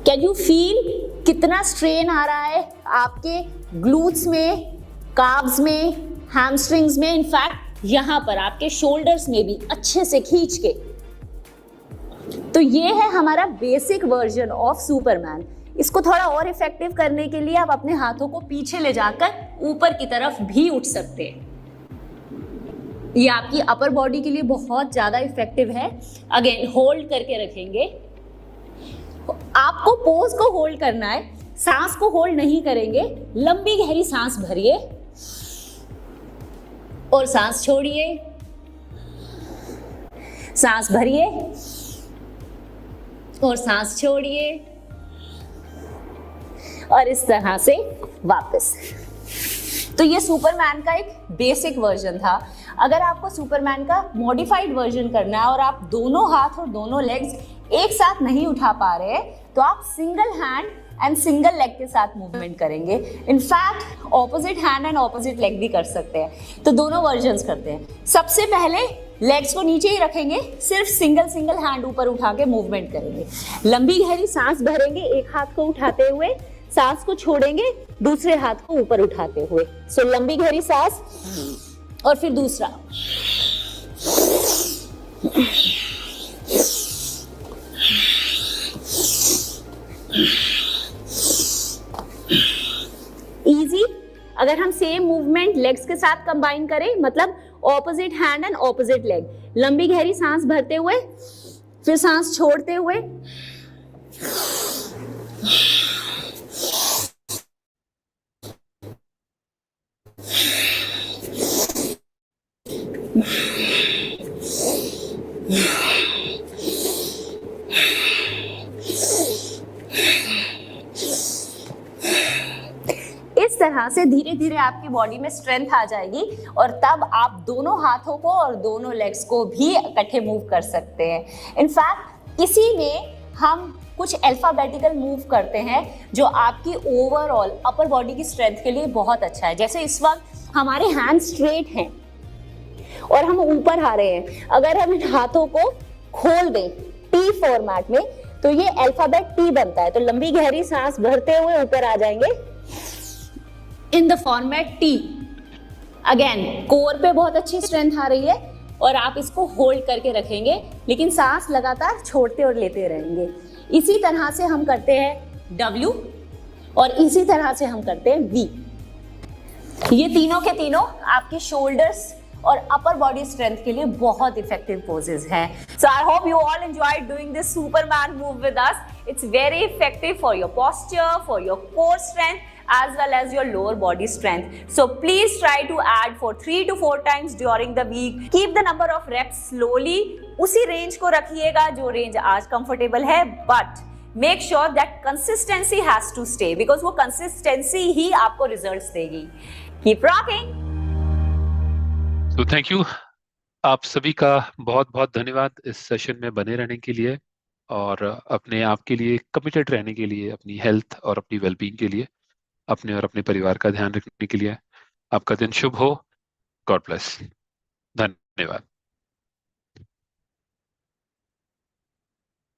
कैन यू फील कितना स्ट्रेन आ रहा है आपके ग्लूट्स में, काब्स में, हैमस्ट्रिंग्स में, इनफैक्ट यहां पर आपके शोल्डर्स में भी अच्छे से खींच के। तो ये है हमारा बेसिक वर्जन ऑफ सुपरमैन। इसको थोड़ा और इफेक्टिव करने के लिए आप अपने हाथों को पीछे ले जाकर ऊपर की तरफ भी उठ सकते हैं। ये आपकी अपर बॉडी के लिए बहुत ज्यादा इफेक्टिव है। अगेन होल्ड करके रखेंगे। आपको पोज को होल्ड करना है, सांस को होल्ड नहीं करेंगे। लंबी गहरी सांस भरिए और सांस छोड़िए, सांस भरिए और सांस छोड़िए, और इस तरह से वापस। तो ये सुपरमैन का एक बेसिक वर्जन था। अगर आपको सुपरमैन का मॉडिफाइड वर्जन करना है और आप दोनों हाथ और दोनों लेग्स एक साथ नहीं उठा पा रहे हैं, तो आप single hand and single leg के साथ मूवमेंट करेंगे। In fact opposite hand and opposite leg भी कर सकते हैं। तो दोनों वर्जन्स करते हैं। सबसे पहले लेग्स को नीचे ही रखेंगे, सिर्फ सिंगल हैंड ऊपर उठा के मूवमेंट करेंगे। लंबी गहरी सांस भरेंगे एक हाथ को उठाते हुए, सांस को छोड़ेंगे दूसरे हाथ को ऊपर उठाते हुए। सो लंबी गहरी सांस और फिर दूसरा। इजी। अगर हम सेम मूवमेंट लेग्स के साथ कंबाइन करें, मतलब opposite hand and opposite leg. लंबी गहरी सांस भरते हुए, फिर सांस छोड़ते हुए, इस तरह से धीरे धीरे आपकी बॉडी में स्ट्रेंथ आ जाएगी और तब आप दोनों हाथों को और दोनों लेग्स को भी इकट्ठे मूव कर सकते हैं। इनफैक्ट इसी में हम कुछ अल्फाबेटिकल मूव करते हैं जो आपकी ओवरऑल अपर बॉडी की स्ट्रेंथ के लिए बहुत अच्छा है। जैसे इस वक्त हमारे हैंड स्ट्रेट हैं और हम ऊपर आ रहे हैं। अगर हम इन हाथों को खोल दें टी फॉर्मेट में, तो ये अल्फाबेट टी बनता है। तो लंबी गहरी सांस भरते हुए ऊपर आ जाएंगे in the format T. Again core पे बहुत अच्छी स्ट्रेंथ आ रही है और आप इसको होल्ड करके रखेंगे, लेकिन सांस लगातार छोड़ते और लेते रहेंगे। इसी तरह से हम करते हैं W और इसी तरह से हम करते हैं V। ये तीनों के तीनों आपके शोल्डर्स और अपर बॉडी स्ट्रेंथ के लिए बहुत इफेक्टिव पोजेज हैं। So I hope you all enjoyed doing this Superman move with us. It's very effective for your posture, for your core strength, as well as your lower body strength. So please try to add for 3 to 4 times during the week. Keep the number of reps slowly. उसी रेंज को रखिएगा जो रेंज आज कंफर्टेबल है, but make sure that consistency has to stay, because वो consistency ही आपको results देगी. Keep rocking. तो थैंक यू आप सभी का, बहुत बहुत धन्यवाद इस सेशन में बने रहने के लिए और अपने आप के लिए कमिटेड रहने के लिए, अपनी हेल्थ और अपनी वेलबींग के लिए, अपने और अपने परिवार का ध्यान रखने के लिए। आपका दिन शुभ हो। God bless. धन्यवाद।